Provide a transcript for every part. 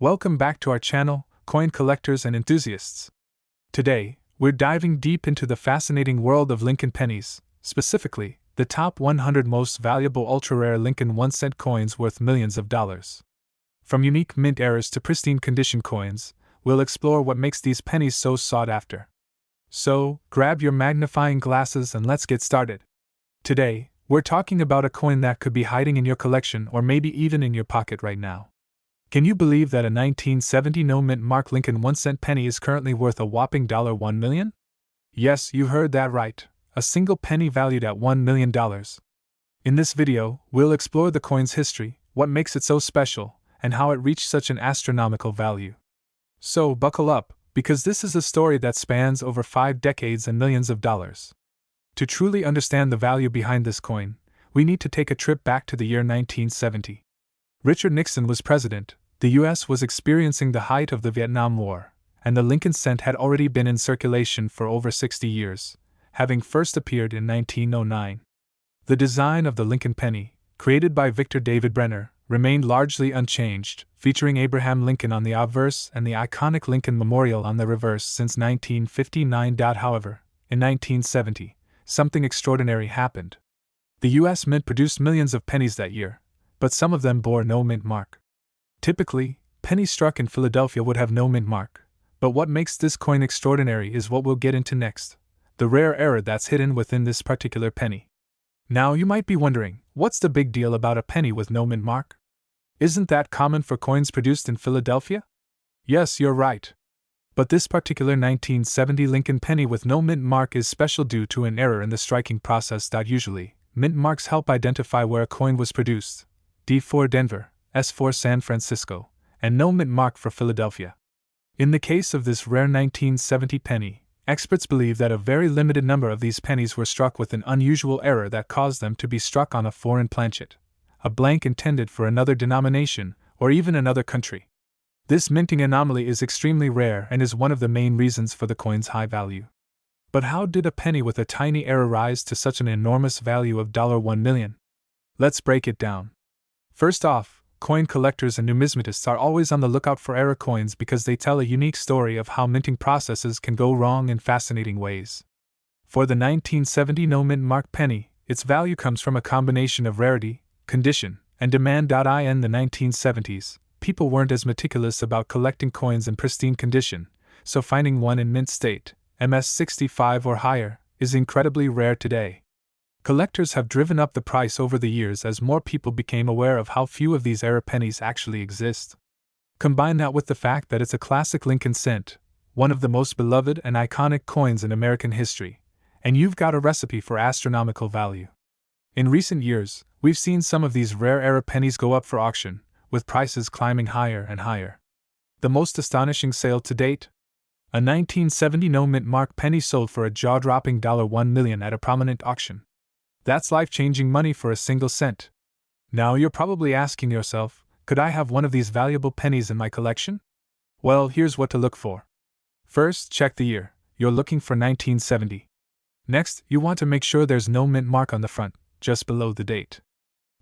Welcome back to our channel, coin collectors and enthusiasts. Today, we're diving deep into the fascinating world of Lincoln pennies, specifically, the top 100 most valuable ultra-rare Lincoln 1-cent coins worth millions of dollars. From unique mint errors to pristine condition coins, we'll explore what makes these pennies so sought after. So, grab your magnifying glasses and let's get started. Today, we're talking about a coin that could be hiding in your collection or maybe even in your pocket right now. Can you believe that a 1970 no-mint mark Lincoln 1-cent penny is currently worth a whopping $1 million? Yes, you heard that right, a single penny valued at $1 million. In this video, we'll explore the coin's history, what makes it so special, and how it reached such an astronomical value. So buckle up, because this is a story that spans over 5 decades and millions of dollars. To truly understand the value behind this coin, we need to take a trip back to the year 1970. Richard Nixon was president, the U.S. was experiencing the height of the Vietnam War, and the Lincoln cent had already been in circulation for over 60 years, having first appeared in 1909. The design of the Lincoln penny, created by Victor David Brenner, remained largely unchanged, featuring Abraham Lincoln on the obverse and the iconic Lincoln Memorial on the reverse since 1959. However, in 1970, something extraordinary happened. The U.S. Mint produced millions of pennies that year, but some of them bore no mint mark. Typically, pennies struck in Philadelphia would have no mint mark, but what makes this coin extraordinary is what we'll get into next, the rare error that's hidden within this particular penny. Now you might be wondering, what's the big deal about a penny with no mint mark? Isn't that common for coins produced in Philadelphia? Yes, you're right. But this particular 1970 Lincoln penny with no mint mark is special due to an error in the striking process. Usually, mint marks help identify where a coin was produced. D for Denver, S for San Francisco, and no mint mark for Philadelphia. In the case of this rare 1970 penny, experts believe that a very limited number of these pennies were struck with an unusual error that caused them to be struck on a foreign planchet, a blank intended for another denomination or even another country. This minting anomaly is extremely rare and is one of the main reasons for the coin's high value. But how did a penny with a tiny error rise to such an enormous value of $1 million? Let's break it down. First off, coin collectors and numismatists are always on the lookout for error coins because they tell a unique story of how minting processes can go wrong in fascinating ways. For the 1970 no-mint mark penny, its value comes from a combination of rarity, condition, and demand. In the 1970s, people weren't as meticulous about collecting coins in pristine condition, so finding one in mint state, MS65 or higher, is incredibly rare today. Collectors have driven up the price over the years as more people became aware of how few of these error pennies actually exist. Combine that with the fact that it's a classic Lincoln cent, one of the most beloved and iconic coins in American history, and you've got a recipe for astronomical value. In recent years, we've seen some of these rare error pennies go up for auction, with prices climbing higher and higher. The most astonishing sale to date? A 1970 no-mint mark penny sold for a jaw-dropping $1 million at a prominent auction. That's life-changing money for a single cent. Now you're probably asking yourself, could I have one of these valuable pennies in my collection? Well, here's what to look for. First, check the year. You're looking for 1970. Next, you want to make sure there's no mint mark on the front, just below the date.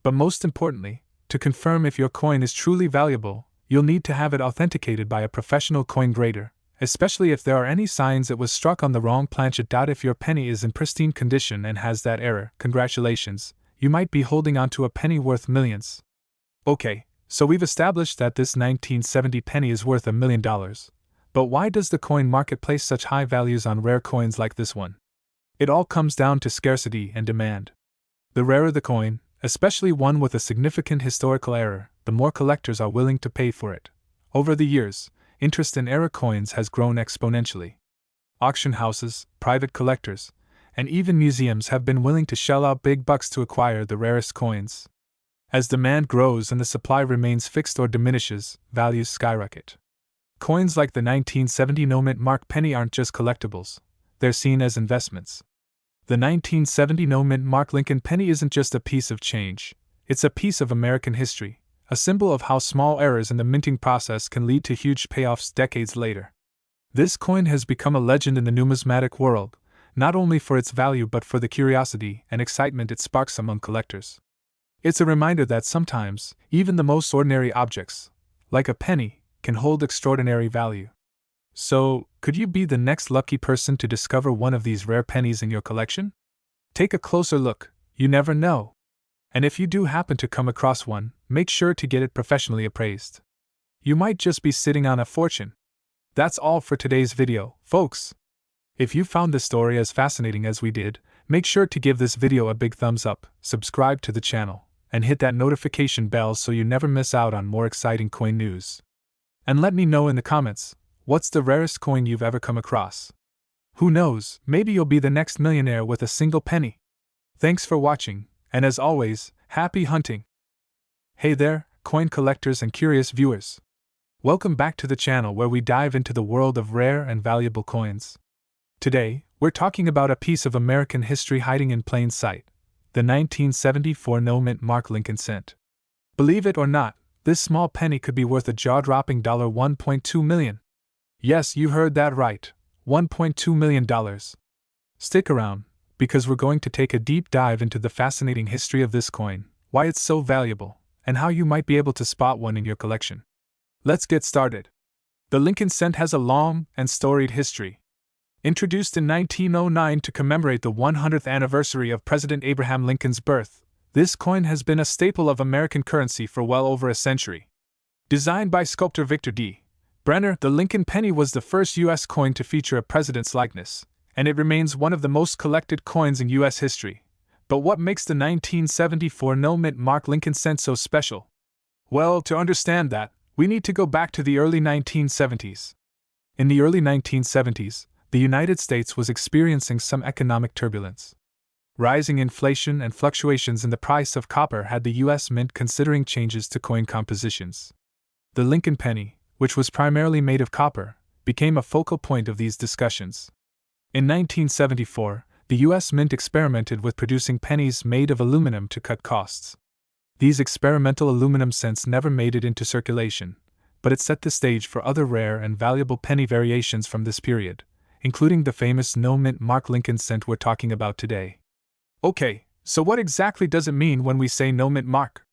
But most importantly, to confirm if your coin is truly valuable, you'll need to have it authenticated by a professional coin grader, especially if there are any signs it was struck on the wrong planchet. If your penny is in pristine condition and has that error, congratulations, you might be holding onto a penny worth millions. Okay, so we've established that this 1970 penny is worth $1 million. But why does the coin market place such high values on rare coins like this one? It all comes down to scarcity and demand. The rarer the coin, especially one with a significant historical error, the more collectors are willing to pay for it. Over the years, interest in error coins has grown exponentially. Auction houses, private collectors, and even museums have been willing to shell out big bucks to acquire the rarest coins. As demand grows and the supply remains fixed or diminishes, values skyrocket. Coins like the 1970 no-mint mark penny aren't just collectibles, they're seen as investments. The 1970 no-mint mark Lincoln penny isn't just a piece of change, it's a piece of American history, a symbol of how small errors in the minting process can lead to huge payoffs decades later. This coin has become a legend in the numismatic world, not only for its value but for the curiosity and excitement it sparks among collectors. It's a reminder that sometimes, even the most ordinary objects, like a penny, can hold extraordinary value. So, could you be the next lucky person to discover one of these rare pennies in your collection? Take a closer look, you never know. And if you do happen to come across one, make sure to get it professionally appraised. You might just be sitting on a fortune. That's all for today's video, folks. If you found this story as fascinating as we did, make sure to give this video a big thumbs up, subscribe to the channel, and hit that notification bell so you never miss out on more exciting coin news. And let me know in the comments, what's the rarest coin you've ever come across? Who knows, maybe you'll be the next millionaire with a single penny. Thanks for watching, and as always, happy hunting! Hey there, coin collectors and curious viewers. Welcome back to the channel where we dive into the world of rare and valuable coins. Today, we're talking about a piece of American history hiding in plain sight, the 1974 no-mint mark Lincoln cent. Believe it or not, this small penny could be worth a jaw-dropping $1.2 million. Yes, you heard that right, $1.2 million. Stick around, because we're going to take a deep dive into the fascinating history of this coin, why it's so valuable, and how you might be able to spot one in your collection. Let's get started. The Lincoln cent has a long and storied history. Introduced in 1909 to commemorate the 100th anniversary of President Abraham Lincoln's birth, this coin has been a staple of American currency for well over a century. Designed by sculptor Victor D. Brenner, the Lincoln penny was the first U.S. coin to feature a president's likeness, and it remains one of the most collected coins in U.S. history. But what makes the 1974 no-mint mark Lincoln cent so special? Well, to understand that, we need to go back to the early 1970s. In the early 1970s, the United States was experiencing some economic turbulence. Rising inflation and fluctuations in the price of copper had the U.S. Mint considering changes to coin compositions. The Lincoln penny, which was primarily made of copper, became a focal point of these discussions. In 1974, the U.S. Mint experimented with producing pennies made of aluminum to cut costs. These experimental aluminum cents never made it into circulation, but it set the stage for other rare and valuable penny variations from this period, including the famous no-mint mark Lincoln cent we're talking about today. Okay, so what exactly does it mean when we say no-mint mark?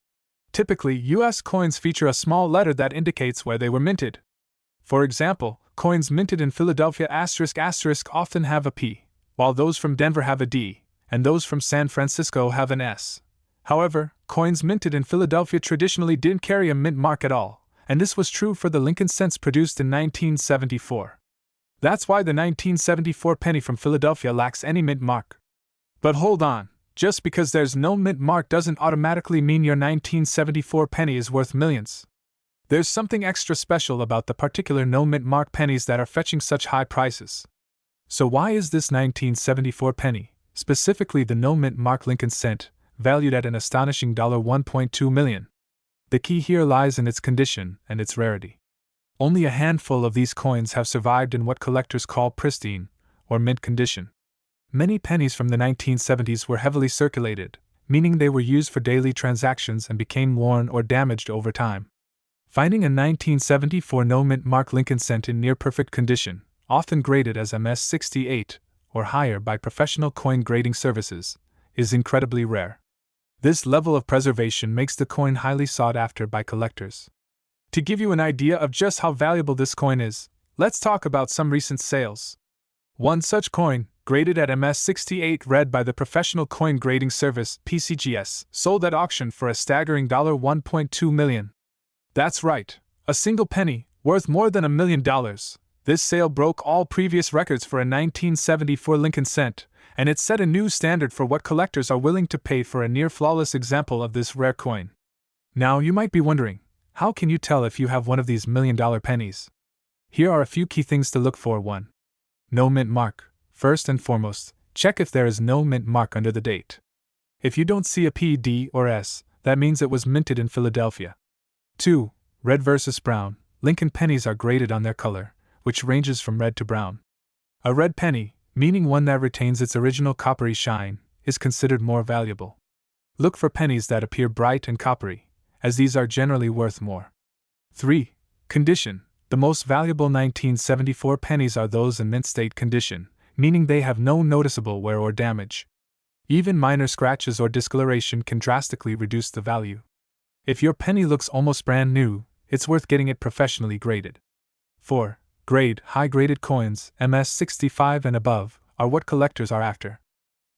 Typically, U.S. coins feature a small letter that indicates where they were minted. For example, coins minted in Philadelphia **** often have a P, while those from Denver have a D, and those from San Francisco have an S. However, coins minted in Philadelphia traditionally didn't carry a mint mark at all, and this was true for the Lincoln cents produced in 1974. That's why the 1974 penny from Philadelphia lacks any mint mark. But hold on, just because there's no mint mark doesn't automatically mean your 1974 penny is worth millions. There's something extra special about the particular no mint mark pennies that are fetching such high prices. So why is this 1974 penny, specifically the no mint mark Lincoln cent, valued at an astonishing $1.2 million? The key here lies in its condition and its rarity. Only a handful of these coins have survived in what collectors call pristine, or mint condition. Many pennies from the 1970s were heavily circulated, meaning they were used for daily transactions and became worn or damaged over time. Finding a 1974 no-mint mark Lincoln cent in near-perfect condition, often graded as MS-68 or higher by professional coin grading services, is incredibly rare. This level of preservation makes the coin highly sought after by collectors. To give you an idea of just how valuable this coin is, let's talk about some recent sales. One such coin, graded at MS-68 read by the Professional Coin Grading Service (PCGS), sold at auction for a staggering $1.2 million. That's right, a single penny, worth more than $1 million. This sale broke all previous records for a 1974 Lincoln cent, and it set a new standard for what collectors are willing to pay for a near-flawless example of this rare coin. Now you might be wondering, how can you tell if you have one of these million-dollar pennies? Here are a few key things to look for. 1. No mint mark. First and foremost, check if there is no mint mark under the date. If you don't see a P, D, or S, that means it was minted in Philadelphia. 2. Red versus brown. Lincoln pennies are graded on their color, which ranges from red to brown. A red penny, meaning one that retains its original coppery shine, is considered more valuable. Look for pennies that appear bright and coppery, as these are generally worth more. 3. Condition. The most valuable 1974 pennies are those in mint state condition, meaning they have no noticeable wear or damage. Even minor scratches or discoloration can drastically reduce the value. If your penny looks almost brand new, it's worth getting it professionally graded. 4. Grade: high-graded coins, MS65 and above, are what collectors are after.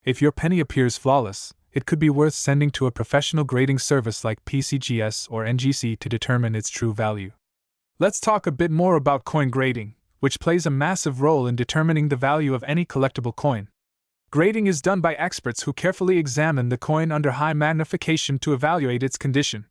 If your penny appears flawless, it could be worth sending to a professional grading service like PCGS or NGC to determine its true value. Let's talk a bit more about coin grading, which plays a massive role in determining the value of any collectible coin. Grading is done by experts who carefully examine the coin under high magnification to evaluate its condition.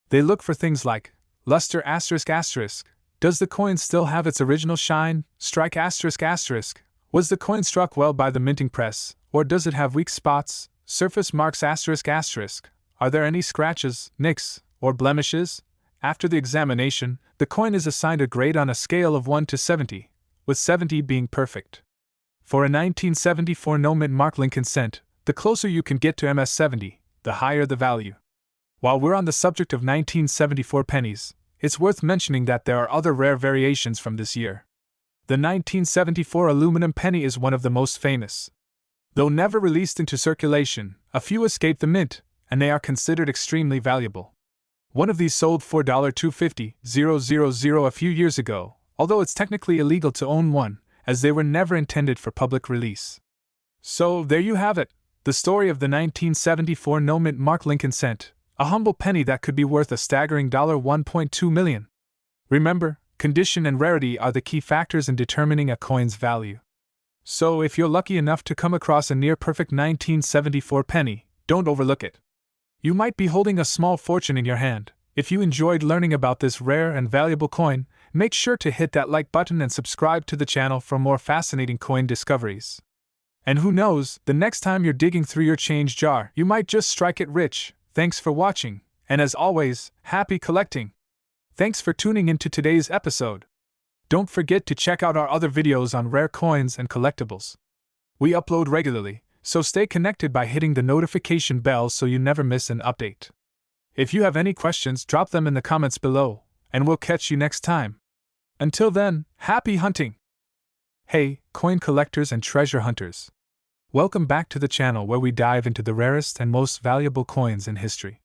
They look for things like luster ***, does the coin still have its original shine, strike ***, was the coin struck well by the minting press, or does it have weak spots, surface marks ***, are there any scratches, nicks, or blemishes? After the examination, the coin is assigned a grade on a scale of 1 to 70, with 70 being perfect. For a 1974 no-mint mark Lincoln cent, the closer you can get to MS70, the higher the value. While we're on the subject of 1974 pennies, it's worth mentioning that there are other rare variations from this year. The 1974 aluminum penny is one of the most famous. Though never released into circulation, a few escaped the mint, and they are considered extremely valuable. One of these sold for $250,000 a few years ago, although it's technically illegal to own one, as they were never intended for public release. So, there you have it, the story of the 1974 no-mint mark Lincoln cent, a humble penny that could be worth a staggering $1.2 million. Remember, condition and rarity are the key factors in determining a coin's value. So if you're lucky enough to come across a near-perfect 1974 penny, don't overlook it. You might be holding a small fortune in your hand. If you enjoyed learning about this rare and valuable coin, make sure to hit that like button and subscribe to the channel for more fascinating coin discoveries. And who knows, the next time you're digging through your change jar, you might just strike it rich. Thanks for watching, and as always, happy collecting! Thanks for tuning into today's episode. Don't forget to check out our other videos on rare coins and collectibles. We upload regularly, so stay connected by hitting the notification bell so you never miss an update. If you have any questions, drop them in the comments below, and we'll catch you next time. Until then, happy hunting! Hey, coin collectors and treasure hunters! Welcome back to the channel where we dive into the rarest and most valuable coins in history.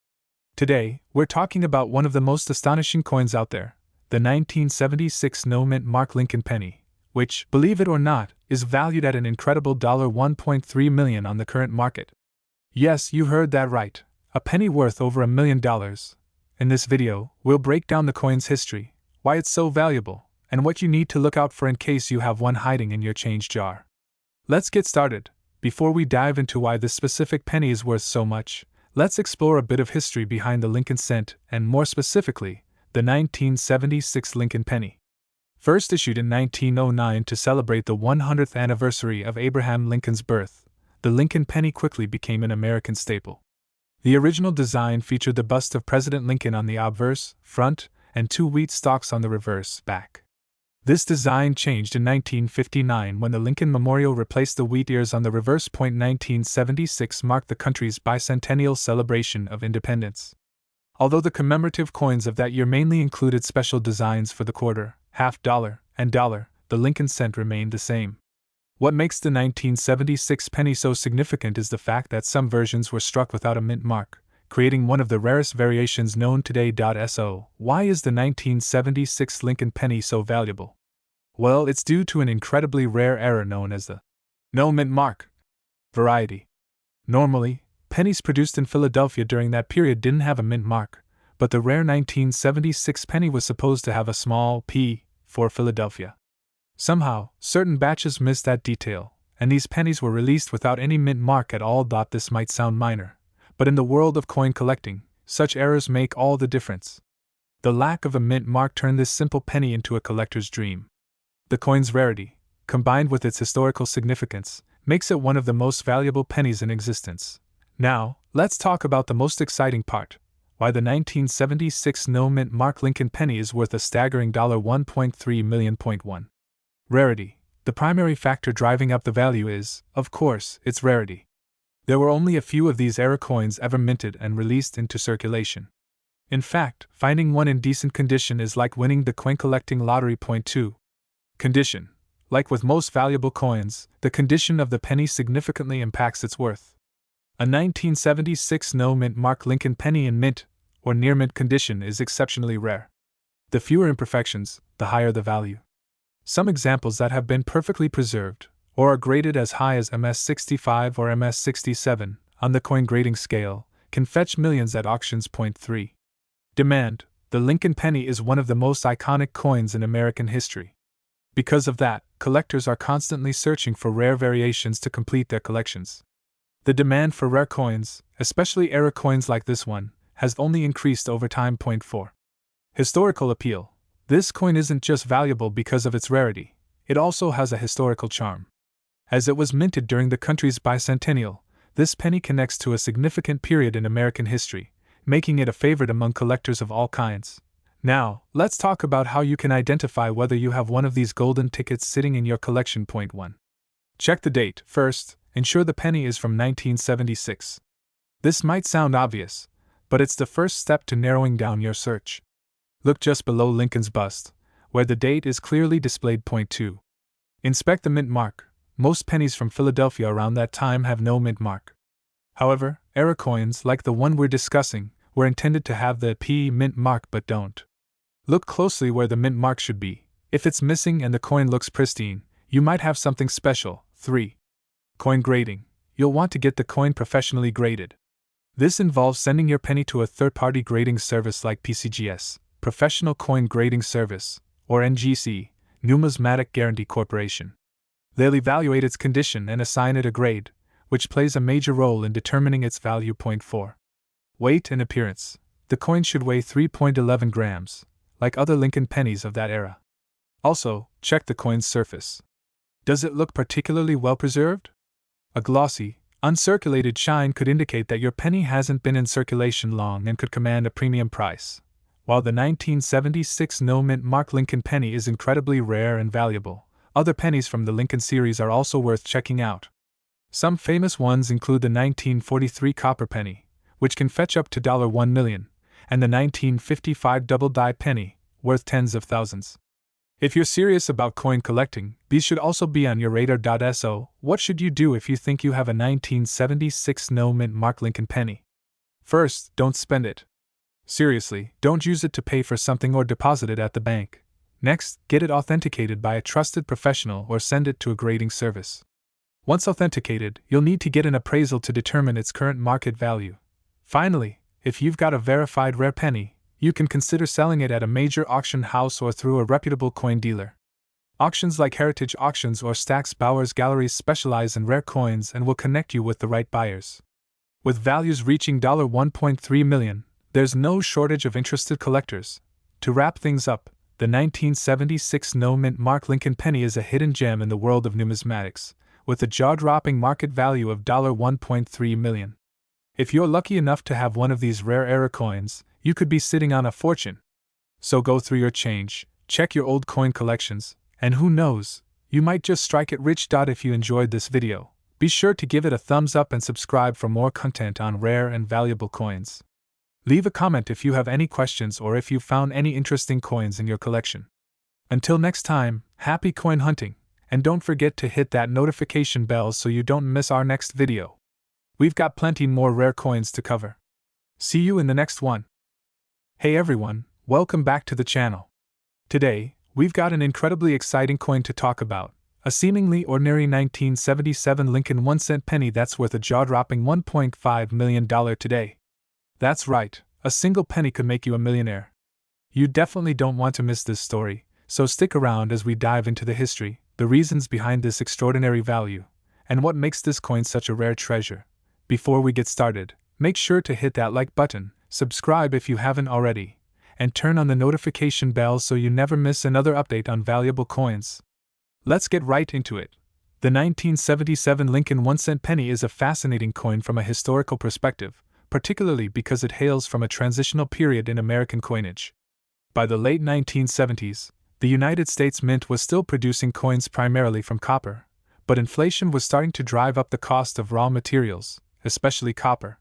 Today, we're talking about one of the most astonishing coins out there, the 1976 no-mint mark Lincoln penny, which, believe it or not, is valued at an incredible $1.3 million on the current market. Yes, you heard that right, a penny worth over $1 million. In this video, we'll break down the coin's history, why it's so valuable, and what you need to look out for in case you have one hiding in your change jar. Let's get started. Before we dive into why this specific penny is worth so much, let's explore a bit of history behind the Lincoln cent and, more specifically, the 1976 Lincoln penny. First issued in 1909 to celebrate the 100th anniversary of Abraham Lincoln's birth, the Lincoln penny quickly became an American staple. The original design featured the bust of President Lincoln on the obverse, front, and 2 wheat stalks on the reverse, back. This design changed in 1959 when the Lincoln Memorial replaced the wheat ears on the reverse. 1976 marked the country's bicentennial celebration of independence. Although the commemorative coins of that year mainly included special designs for the quarter, half dollar, and dollar, the Lincoln cent remained the same. What makes the 1976 penny so significant is the fact that some versions were struck without a mint mark, creating one of the rarest variations known today. So, why is the 1976 Lincoln penny so valuable? Well, it's due to an incredibly rare error known as the no mint mark variety. Normally, pennies produced in Philadelphia during that period didn't have a mint mark, but the rare 1976 penny was supposed to have a small P for Philadelphia. Somehow, certain batches missed that detail, and these pennies were released without any mint mark at all. This might sound minor, but in the world of coin collecting, such errors make all the difference. The lack of a mint mark turned this simple penny into a collector's dream. The coin's rarity, combined with its historical significance, makes it one of the most valuable pennies in existence. Now, let's talk about the most exciting part: why the 1976 no-mint mark Lincoln penny is worth a staggering $1.3 million. Rarity. The primary factor driving up the value is, of course, its rarity. There were only a few of these era coins ever minted and released into circulation. In fact, finding one in decent condition is like winning the coin collecting lottery. 2. Condition. Like with most valuable coins, the condition of the penny significantly impacts its worth. A 1976 no-mint mark Lincoln penny in mint, or near mint condition is exceptionally rare. The fewer imperfections, the higher the value. Some examples that have been perfectly preserved, or are graded as high as MS65 or MS67 on the coin grading scale, can fetch millions at auctions. Point 3. Demand. The Lincoln penny is one of the most iconic coins in American history. Because of that, collectors are constantly searching for rare variations to complete their collections. The demand for rare coins, especially era coins like this one, has only increased over time. Point 4. Historical appeal. This coin isn't just valuable because of its rarity, it also has a historical charm. As it was minted during the country's bicentennial, this penny connects to a significant period in American history, making it a favorite among collectors of all kinds. Now, let's talk about how you can identify whether you have one of these golden tickets sitting in your collection. Point 1. Check the date. First, ensure the penny is from 1976. This might sound obvious, but it's the first step to narrowing down your search. Look just below Lincoln's bust, where the date is clearly displayed. Point 2. Inspect the mint mark. Most pennies from Philadelphia around that time have no mint mark. However, era coins like the one we're discussing were intended to have the P mint mark but don't. Look closely where the mint mark should be. If it's missing and the coin looks pristine, you might have something special. 3. Coin grading. You'll want to get the coin professionally graded. This involves sending your penny to a third-party grading service like PCGS, Professional Coin Grading Service, or NGC, Numismatic Guarantee Corporation. They'll evaluate its condition and assign it a grade, which plays a major role in determining its value. Point 4. Weight and appearance. The coin should weigh 3.11 grams, like other Lincoln pennies of that era. Also, check the coin's surface. Does it look particularly well preserved? A glossy, uncirculated shine could indicate that your penny hasn't been in circulation long and could command a premium price. While the 1976 no mint mark Lincoln penny is incredibly rare and valuable, other pennies from the Lincoln series are also worth checking out. Some famous ones include the 1943 copper penny, which can fetch up to $1 million, and the 1955 double-die penny, worth tens of thousands. If you're serious about coin collecting, these should also be on your radar. So, what should you do if you think you have a 1976 no mint mark Lincoln penny? First, don't spend it. Seriously, don't use it to pay for something or deposit it at the bank. Next, get it authenticated by a trusted professional or send it to a grading service. Once authenticated, you'll need to get an appraisal to determine its current market value. Finally, if you've got a verified rare penny, you can consider selling it at a major auction house or through a reputable coin dealer. Auctions like Heritage Auctions or Stack's Bowers Galleries specialize in rare coins and will connect you with the right buyers. With values reaching $1.3 million, there's no shortage of interested collectors. To wrap things up, the 1976 no mint mark Lincoln penny is a hidden gem in the world of numismatics, with a jaw-dropping market value of $1.3 million. If you're lucky enough to have one of these rare era coins, you could be sitting on a fortune. So go through your change, check your old coin collections, and who knows, you might just strike it rich. If you enjoyed this video, be sure to give it a thumbs up and subscribe for more content on rare and valuable coins. Leave a comment if you have any questions or if you found any interesting coins in your collection. Until next time, happy coin hunting, and don't forget to hit that notification bell so you don't miss our next video. We've got plenty more rare coins to cover. See you in the next one. Hey everyone, welcome back to the channel. Today, we've got an incredibly exciting coin to talk about, a seemingly ordinary 1977 Lincoln 1-cent penny that's worth a jaw-dropping $1.5 million today. That's right, a single penny could make you a millionaire. You definitely don't want to miss this story, so stick around as we dive into the history, the reasons behind this extraordinary value, and what makes this coin such a rare treasure. Before we get started, make sure to hit that like button, subscribe if you haven't already, and turn on the notification bell so you never miss another update on valuable coins. Let's get right into it. The 1977 Lincoln 1-cent penny is a fascinating coin from a historical perspective, particularly because it hails from a transitional period in American coinage. By the late 1970s, the United States Mint was still producing coins primarily from copper, but inflation was starting to drive up the cost of raw materials, especially copper.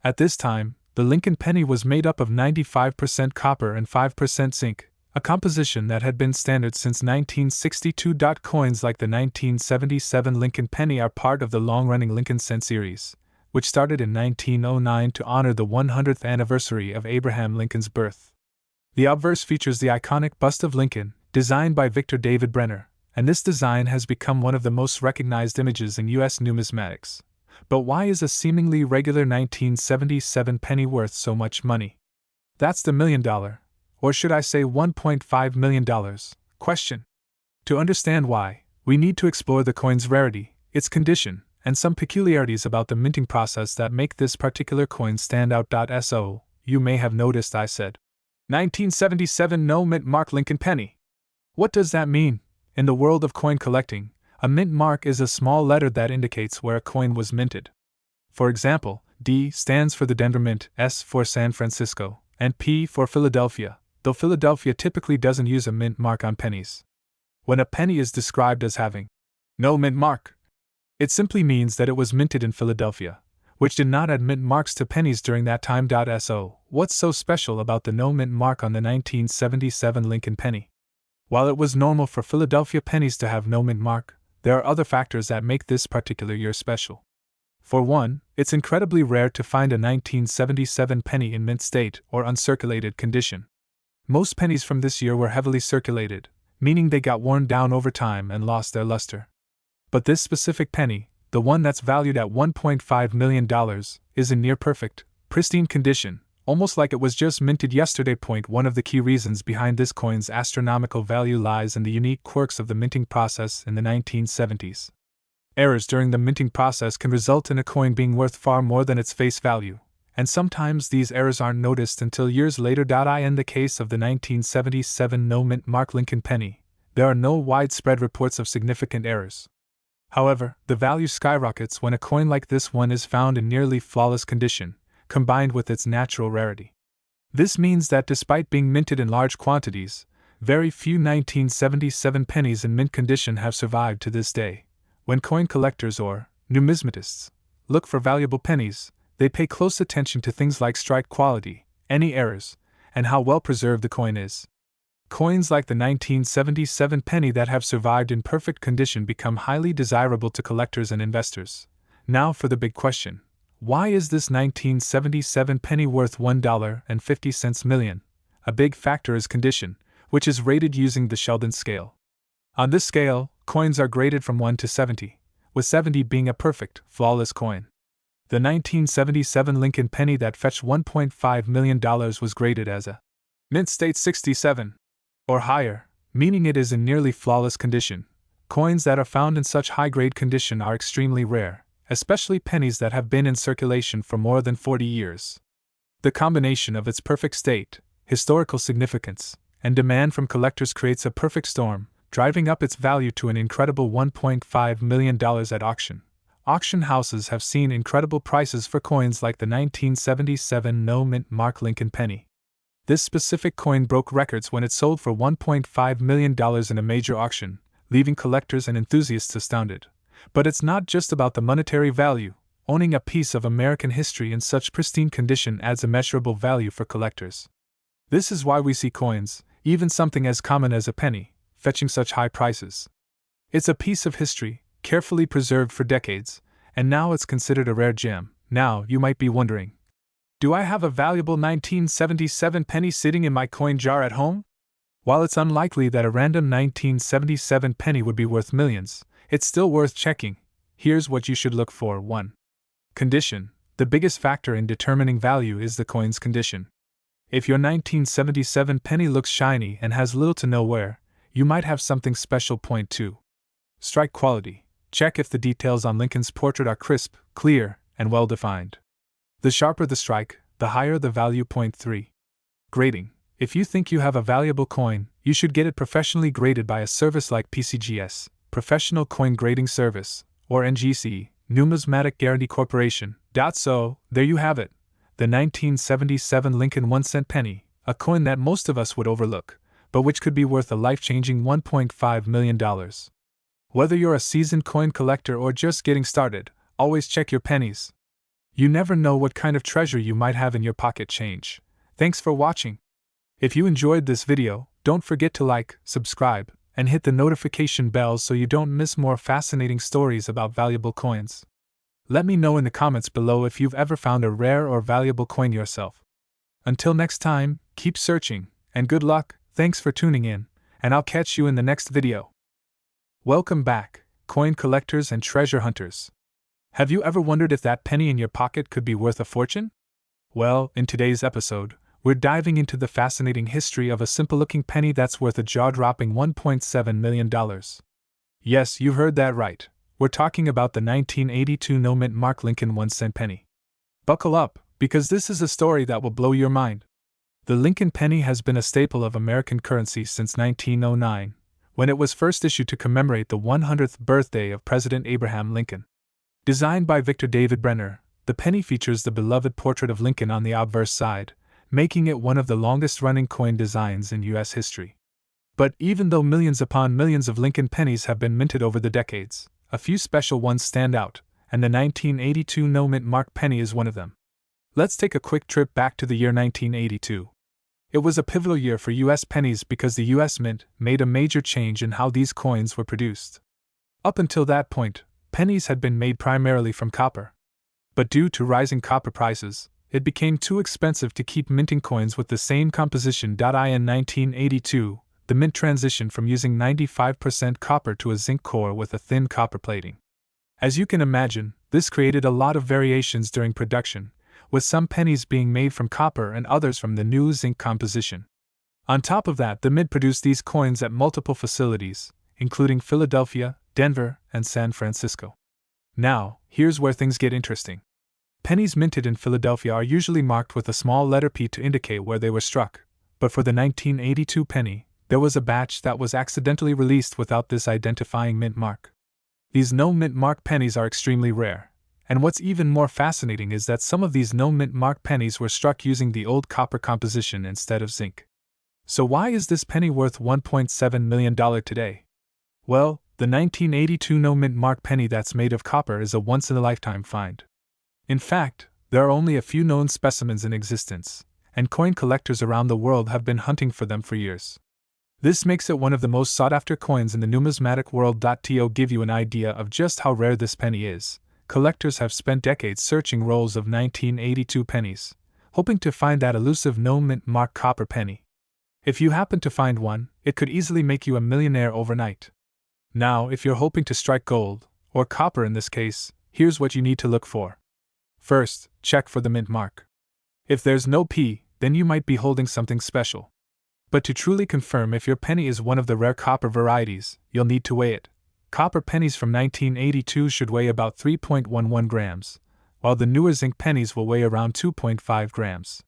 At this time, the Lincoln penny was made up of 95% copper and 5% zinc, a composition that had been standard since 1962. Coins like the 1977 Lincoln penny are part of the long-running Lincoln cent series, which started in 1909 to honor the 100th anniversary of Abraham Lincoln's birth. The obverse features the iconic bust of Lincoln, designed by Victor David Brenner, and this design has become one of the most recognized images in U.S. numismatics. But why is a seemingly regular 1977 penny worth so much money? That's the $1 million, or should I say $1.5 million, question. To understand why, we need to explore the coin's rarity, its condition, and some peculiarities about the minting process that make this particular coin stand out. So, you may have noticed I said 1977 no mint mark Lincoln penny. What does that mean? In the world of coin collecting, a mint mark is a small letter that indicates where a coin was minted. For example, D stands for the Denver Mint, S for San Francisco, and P for Philadelphia, though Philadelphia typically doesn't use a mint mark on pennies. When a penny is described as having no mint mark, it simply means that it was minted in Philadelphia, which did not add mint marks to pennies during that time. So, what's so special about the no mint mark on the 1977 Lincoln penny? While it was normal for Philadelphia pennies to have no mint mark, there are other factors that make this particular year special. For one, it's incredibly rare to find a 1977 penny in mint state or uncirculated condition. Most pennies from this year were heavily circulated, meaning they got worn down over time and lost their luster. But this specific penny, the one that's valued at $1.5 million, is in near perfect, pristine condition, almost like it was just minted yesterday. One of the key reasons behind this coin's astronomical value lies in the unique quirks of the minting process in the 1970s. Errors during the minting process can result in a coin being worth far more than its face value, and sometimes these errors aren't noticed until years later. In the case of the 1977 no mint mark Lincoln penny, there are no widespread reports of significant errors. However, the value skyrockets when a coin like this one is found in nearly flawless condition, combined with its natural rarity. This means that despite being minted in large quantities, very few 1977 pennies in mint condition have survived to this day. When coin collectors or numismatists look for valuable pennies, they pay close attention to things like strike quality, any errors, and how well preserved the coin is. Coins like the 1977 penny that have survived in perfect condition become highly desirable to collectors and investors. Now for the big question. Why is this 1977 penny worth $1.50 million? A big factor is condition, which is rated using the Sheldon scale. On this scale, coins are graded from 1 to 70, with 70 being a perfect, flawless coin. The 1977 Lincoln penny that fetched $1.5 million was graded as a mint state 67. Or higher, meaning it is in nearly flawless condition. Coins that are found in such high-grade condition are extremely rare, especially pennies that have been in circulation for more than 40 years. The combination of its perfect state, historical significance, and demand from collectors creates a perfect storm, driving up its value to an incredible $1.5 million at auction. Auction houses have seen incredible prices for coins like the 1977 no mint mark Lincoln penny. This specific coin broke records when it sold for $1.5 million in a major auction, leaving collectors and enthusiasts astounded. But it's not just about the monetary value. Owning a piece of American history in such pristine condition adds immeasurable value for collectors. This is why we see coins, even something as common as a penny, fetching such high prices. It's a piece of history, carefully preserved for decades, and now it's considered a rare gem. Now, you might be wondering, do I have a valuable 1977 penny sitting in my coin jar at home? While it's unlikely that a random 1977 penny would be worth millions, it's still worth checking. Here's what you should look for. 1. Condition. The biggest factor in determining value is the coin's condition. If your 1977 penny looks shiny and has little to no wear, you might have something special. 2. Strike quality. Check if the details on Lincoln's portrait are crisp, clear, and well defined. The sharper the strike, the higher the value. 3. Grading. If you think you have a valuable coin, you should get it professionally graded by a service like PCGS, Professional Coin Grading Service, or NGC, Numismatic Guarantee Corporation. So, there you have it. The 1977 Lincoln 1-cent penny, a coin that most of us would overlook, but which could be worth a life-changing $1.5 million. Whether you're a seasoned coin collector or just getting started, always check your pennies. You never know what kind of treasure you might have in your pocket change. Thanks for watching. If you enjoyed this video, don't forget to like, subscribe, and hit the notification bell so you don't miss more fascinating stories about valuable coins. Let me know in the comments below if you've ever found a rare or valuable coin yourself. Until next time, keep searching, and good luck, thanks for tuning in, and I'll catch you in the next video. Welcome back, coin collectors and treasure hunters. Have you ever wondered if that penny in your pocket could be worth a fortune? Well, in today's episode, we're diving into the fascinating history of a simple-looking penny that's worth a jaw-dropping $1.7 million. Yes, you heard that right. We're talking about the 1982 no-mint mark Lincoln 1-cent penny. Buckle up, because this is a story that will blow your mind. The Lincoln penny has been a staple of American currency since 1909, when it was first issued to commemorate the 100th birthday of President Abraham Lincoln. Designed by Victor David Brenner, the penny features the beloved portrait of Lincoln on the obverse side, making it one of the longest-running coin designs in U.S. history. But even though millions upon millions of Lincoln pennies have been minted over the decades, a few special ones stand out, and the 1982 no-mint mark penny is one of them. Let's take a quick trip back to the year 1982. It was a pivotal year for U.S. pennies because the U.S. Mint made a major change in how these coins were produced. Up until that point, pennies had been made primarily from copper. But due to rising copper prices, it became too expensive to keep minting coins with the same composition. In 1982, the Mint transitioned from using 95% copper to a zinc core with a thin copper plating. As you can imagine, this created a lot of variations during production, with some pennies being made from copper and others from the new zinc composition. On top of that, the Mint produced these coins at multiple facilities, including Philadelphia, Denver, and San Francisco. Now, here's where things get interesting. Pennies minted in Philadelphia are usually marked with a small letter P to indicate where they were struck, but for the 1982 penny, there was a batch that was accidentally released without this identifying mint mark. These no-mint mark pennies are extremely rare, and what's even more fascinating is that some of these no-mint mark pennies were struck using the old copper composition instead of zinc. So why is this penny worth $1.7 million today? Well, the 1982 no-mint mark penny that's made of copper is a once-in-a-lifetime find. In fact, there are only a few known specimens in existence, and coin collectors around the world have been hunting for them for years. This makes it one of the most sought-after coins in the numismatic world. To give you an idea of just how rare this penny is, collectors have spent decades searching rolls of 1982 pennies, hoping to find that elusive no-mint mark copper penny. If you happen to find one, it could easily make you a millionaire overnight. Now, if you're hoping to strike gold, or copper in this case, here's what you need to look for. First, check for the mint mark. If there's no P, then you might be holding something special. But to truly confirm if your penny is one of the rare copper varieties, you'll need to weigh it. Copper pennies from 1982 should weigh about 3.11 grams, while the newer zinc pennies will weigh around 2.5 grams.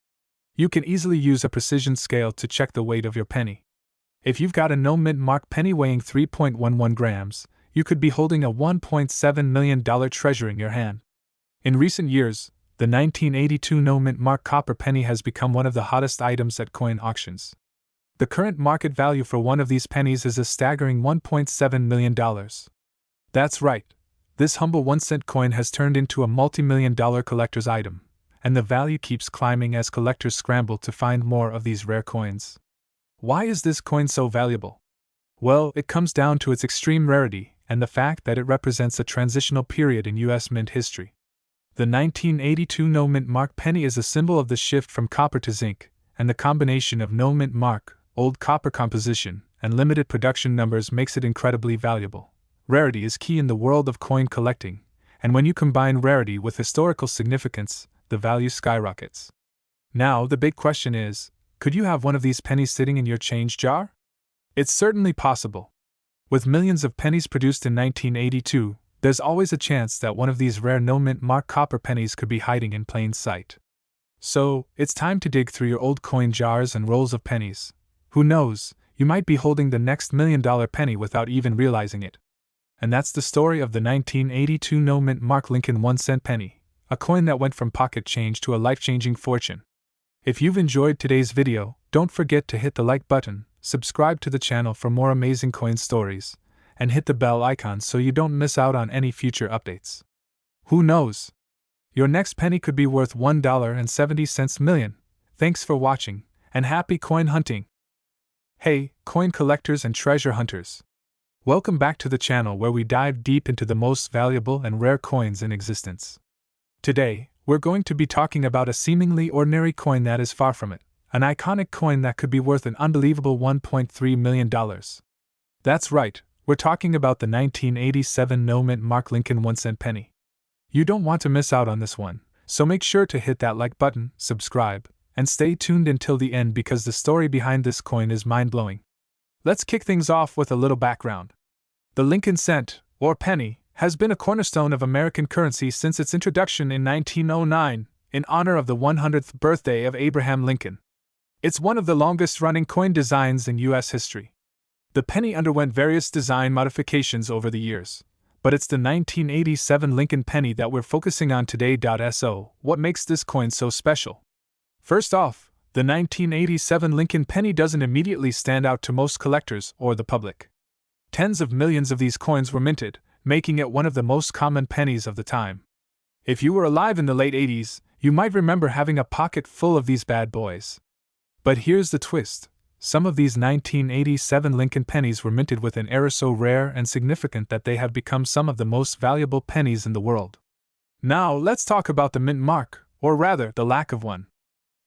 You can easily use a precision scale to check the weight of your penny. If you've got a no-mint mark penny weighing 3.11 grams, you could be holding a $1.7 million treasure in your hand. In recent years, the 1982 no-mint mark copper penny has become one of the hottest items at coin auctions. The current market value for one of these pennies is a staggering $1.7 million. That's right, this humble 1-cent coin has turned into a multi-million-dollar collector's item, and the value keeps climbing as collectors scramble to find more of these rare coins. Why is this coin so valuable? Well, it comes down to its extreme rarity and the fact that it represents a transitional period in U.S. mint history. The 1982 no-mint mark penny is a symbol of the shift from copper to zinc, and the combination of no-mint mark, old copper composition, and limited production numbers makes it incredibly valuable. Rarity is key in the world of coin collecting, and when you combine rarity with historical significance, the value skyrockets. Now, the big question is, could you have one of these pennies sitting in your change jar? It's certainly possible. With millions of pennies produced in 1982, there's always a chance that one of these rare no-mint mark copper pennies could be hiding in plain sight. So, it's time to dig through your old coin jars and rolls of pennies. Who knows, you might be holding the next $1 million penny without even realizing it. And that's the story of the 1982 no-mint mark Lincoln 1-cent penny, a coin that went from pocket change to a life-changing fortune. If you've enjoyed today's video, don't forget to hit the like button, subscribe to the channel for more amazing coin stories, and hit the bell icon so you don't miss out on any future updates. Who knows? Your next penny could be worth $1.70 million. Thanks for watching, and happy coin hunting! Hey, coin collectors and treasure hunters! Welcome back to the channel where we dive deep into the most valuable and rare coins in existence. Today, we're going to be talking about a seemingly ordinary coin that is far from it, an iconic coin that could be worth an unbelievable $1.3 million. That's right, we're talking about the 1987 no-mint mark Lincoln 1-cent penny. You don't want to miss out on this one, so make sure to hit that like button, subscribe, and stay tuned until the end because the story behind this coin is mind-blowing. Let's kick things off with a little background. The Lincoln cent, or penny, has been a cornerstone of American currency since its introduction in 1909, in honor of the 100th birthday of Abraham Lincoln. It's one of the longest-running coin designs in U.S. history. The penny underwent various design modifications over the years, but it's the 1987 Lincoln penny that we're focusing on today. So, what makes this coin so special? First off, the 1987 Lincoln penny doesn't immediately stand out to most collectors or the public. Tens of millions of these coins were minted, making it one of the most common pennies of the time. If you were alive in the late 80s, you might remember having a pocket full of these bad boys. But here's the twist. Some of these 1987 Lincoln pennies were minted with an era so rare and significant that they have become some of the most valuable pennies in the world. Now, let's talk about the mint mark, or rather, the lack of one.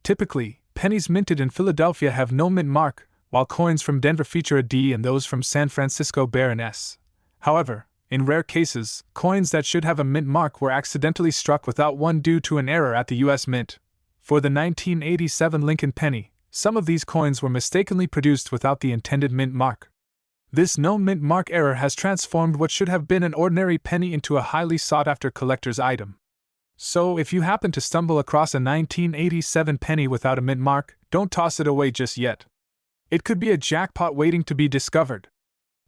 Typically, pennies minted in Philadelphia have no mint mark, while coins from Denver feature a D and those from San Francisco bear an S. However, in rare cases, coins that should have a mint mark were accidentally struck without one due to an error at the U.S. Mint. For the 1987 Lincoln penny, some of these coins were mistakenly produced without the intended mint mark. This no mint mark error has transformed what should have been an ordinary penny into a highly sought-after collector's item. So, if you happen to stumble across a 1987 penny without a mint mark, don't toss it away just yet. It could be a jackpot waiting to be discovered.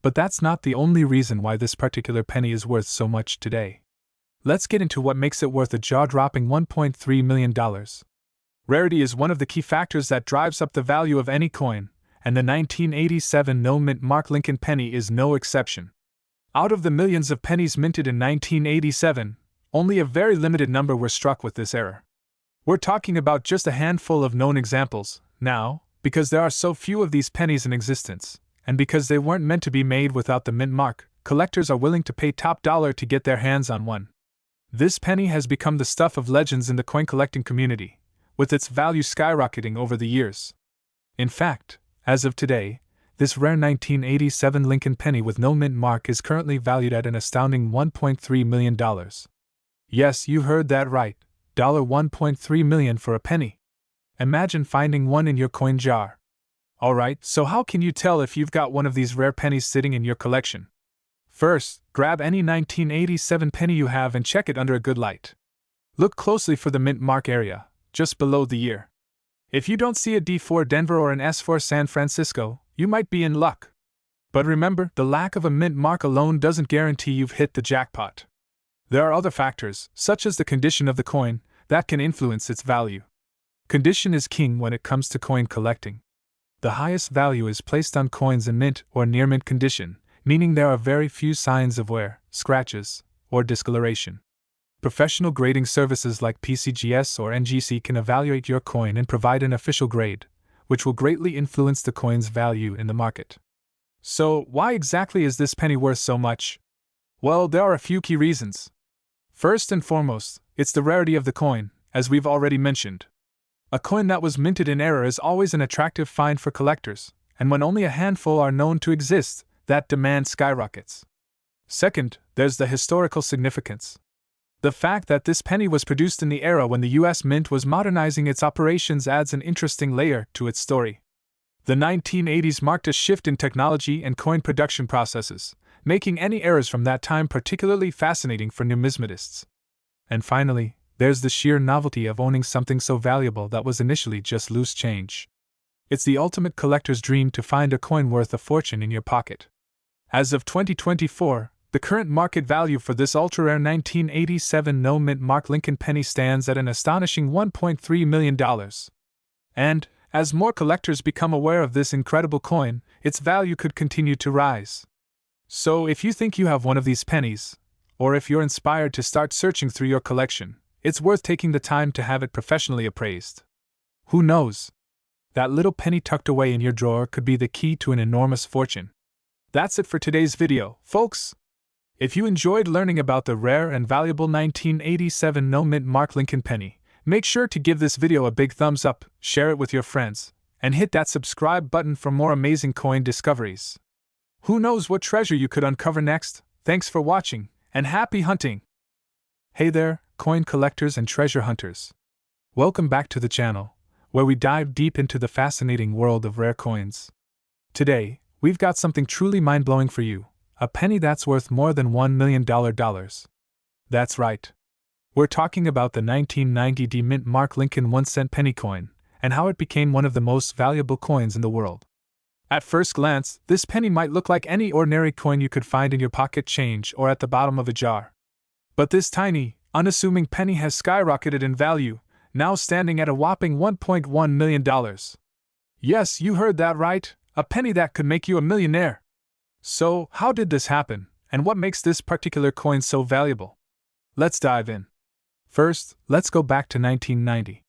But that's not the only reason why this particular penny is worth so much today. Let's get into what makes it worth a jaw-dropping $1.3 million. Rarity is one of the key factors that drives up the value of any coin, and the 1987 no-mint mark Lincoln penny is no exception. Out of the millions of pennies minted in 1987, only a very limited number were struck with this error. We're talking about just a handful of known examples, now, because there are so few of these pennies in existence, and because they weren't meant to be made without the mint mark, collectors are willing to pay top dollar to get their hands on one. This penny has become the stuff of legends in the coin collecting community, with its value skyrocketing over the years. In fact, as of today, this rare 1987 Lincoln penny with no mint mark is currently valued at an astounding $1.3 million. Yes, you heard that right, $1.3 million for a penny. Imagine finding one in your coin jar. Alright, so how can you tell if you've got one of these rare pennies sitting in your collection? First, grab any 1987 penny you have and check it under a good light. Look closely for the mint mark area, just below the year. If you don't see a D for Denver or an S for San Francisco, you might be in luck. But remember, the lack of a mint mark alone doesn't guarantee you've hit the jackpot. There are other factors, such as the condition of the coin, that can influence its value. Condition is king when it comes to coin collecting. The highest value is placed on coins in mint or near mint condition, meaning there are very few signs of wear, scratches, or discoloration. Professional grading services like PCGS or NGC can evaluate your coin and provide an official grade, which will greatly influence the coin's value in the market. So, why exactly is this penny worth so much? Well, there are a few key reasons. First and foremost, it's the rarity of the coin, as we've already mentioned. A coin that was minted in error is always an attractive find for collectors, and when only a handful are known to exist, that demand skyrockets. Second, there's the historical significance. The fact that this penny was produced in the era when the U.S. Mint was modernizing its operations adds an interesting layer to its story. The 1980s marked a shift in technology and coin production processes, making any errors from that time particularly fascinating for numismatists. And finally, there's the sheer novelty of owning something so valuable that was initially just loose change. It's the ultimate collector's dream to find a coin worth a fortune in your pocket. As of 2024, the current market value for this ultra-rare 1987 no-mint mark Lincoln penny stands at an astonishing $1.3 million. And, as more collectors become aware of this incredible coin, its value could continue to rise. So if you think you have one of these pennies, or if you're inspired to start searching through your collection, it's worth taking the time to have it professionally appraised. Who knows? That little penny tucked away in your drawer could be the key to an enormous fortune. That's it for today's video, folks. If you enjoyed learning about the rare and valuable 1987 no-mint mark Lincoln penny, Make sure to give this video a big thumbs up, share it with your friends, and hit that subscribe button for more amazing coin discoveries. Who knows what treasure you could uncover next? Thanks for watching, and happy hunting! Hey there, coin collectors and treasure hunters. Welcome back to the channel, where we dive deep into the fascinating world of rare coins. Today, we've got something truly mind-blowing for you, a penny that's worth more than $1 million. That's right. We're talking about the 1990 D Mint Mark Lincoln 1-cent penny coin, and how it became one of the most valuable coins in the world. At first glance, this penny might look like any ordinary coin you could find in your pocket change or at the bottom of a jar. But this tiny, unassuming penny has skyrocketed in value, now standing at a whopping $1.1 million. Yes, you heard that right, a penny that could make you a millionaire. So, how did this happen, and what makes this particular coin so valuable? Let's dive in. First, let's go back to 1990.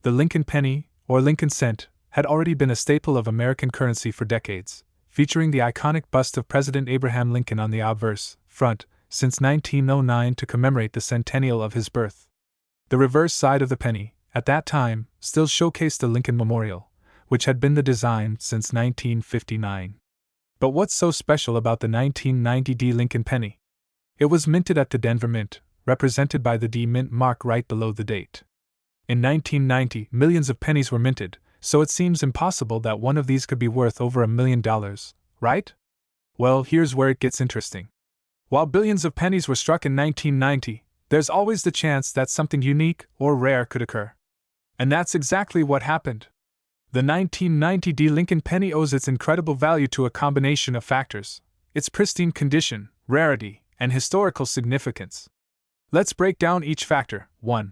The Lincoln penny, or Lincoln cent, had already been a staple of American currency for decades, featuring the iconic bust of President Abraham Lincoln on the obverse front since 1909 to commemorate the centennial of his birth. The reverse side of the penny, at that time, still showcased the Lincoln Memorial, which had been the design since 1959. But what's so special about the 1990 D Lincoln penny? It was minted at the Denver Mint, represented by the D Mint mark right below the date. In 1990, millions of pennies were minted, so it seems impossible that one of these could be worth over $1 million, right? Well, here's where it gets interesting. While billions of pennies were struck in 1990, there's always the chance that something unique or rare could occur. And that's exactly what happened. The 1990 D Lincoln penny owes its incredible value to a combination of factors: its pristine condition, rarity, and historical significance. Let's break down each factor. 1.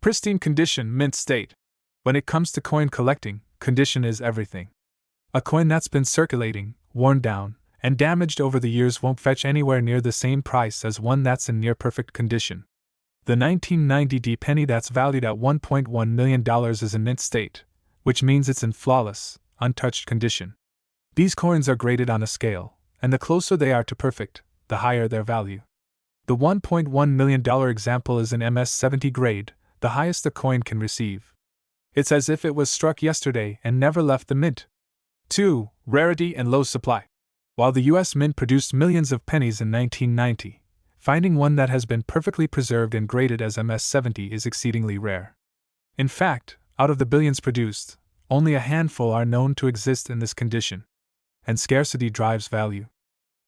Pristine condition, mint state. When it comes to coin collecting, condition is everything. A coin that's been circulating, worn down, and damaged over the years won't fetch anywhere near the same price as one that's in near-perfect condition. The 1990 D penny that's valued at $1.1 million is in mint state, which means it's in flawless, untouched condition. These coins are graded on a scale, and the closer they are to perfect, the higher their value. The $1.1 million example is an MS-70 grade, the highest a coin can receive. It's as if it was struck yesterday and never left the mint. 2. Rarity and low supply. While the US Mint produced millions of pennies in 1990, finding one that has been perfectly preserved and graded as MS-70 is exceedingly rare. In fact, out of the billions produced, only a handful are known to exist in this condition. And scarcity drives value.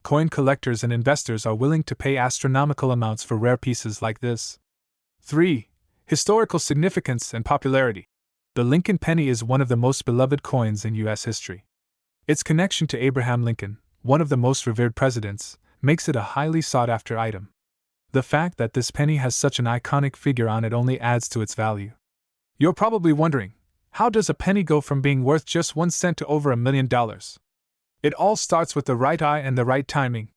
Coin collectors and investors are willing to pay astronomical amounts for rare pieces like this. 3. Historical significance and popularity. The Lincoln penny is one of the most beloved coins in U.S. history. Its connection to Abraham Lincoln, one of the most revered presidents, makes it a highly sought-after item. The fact that this penny has such an iconic figure on it only adds to its value. You're probably wondering, how does a penny go from being worth just 1 cent to over $1 million? It all starts with the right eye and the right timing.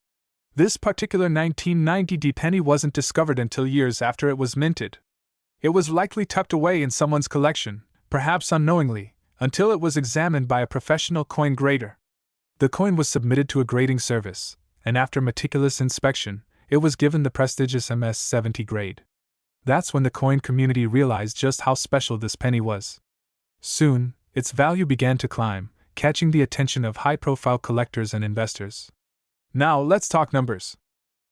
This particular 1990 D penny wasn't discovered until years after it was minted. It was likely tucked away in someone's collection, perhaps unknowingly, until it was examined by a professional coin grader. The coin was submitted to a grading service, and after meticulous inspection, it was given the prestigious MS-70 grade. That's when the coin community realized just how special this penny was. Soon, its value began to climb, catching the attention of high-profile collectors and investors. Now let's talk numbers.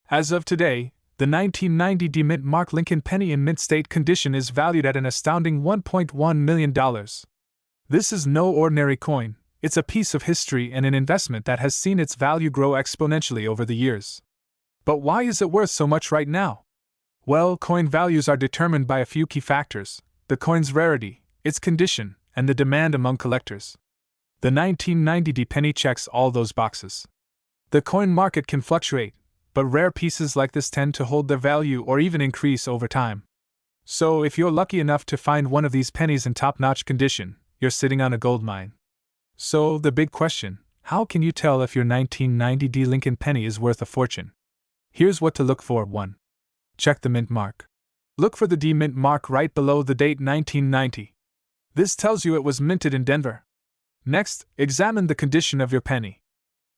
As of today, the 1990 D Mint Mark Lincoln penny in mint state condition is valued at an astounding $1.1 million. This is no ordinary coin, it's a piece of history and an investment that has seen its value grow exponentially over the years. But why is it worth so much right now? Well, coin values are determined by a few key factors: the coin's rarity, its condition, and the demand among collectors. The 1990 D penny checks all those boxes. The coin market can fluctuate, but rare pieces like this tend to hold their value or even increase over time. So if you're lucky enough to find one of these pennies in top-notch condition, you're sitting on a gold mine. So the big question, how can you tell if your 1990 D Lincoln penny is worth a fortune? Here's what to look for. 1. Check the mint mark. Look for the D Mint mark right below the date 1990. This tells you it was minted in Denver. Next, examine the condition of your penny.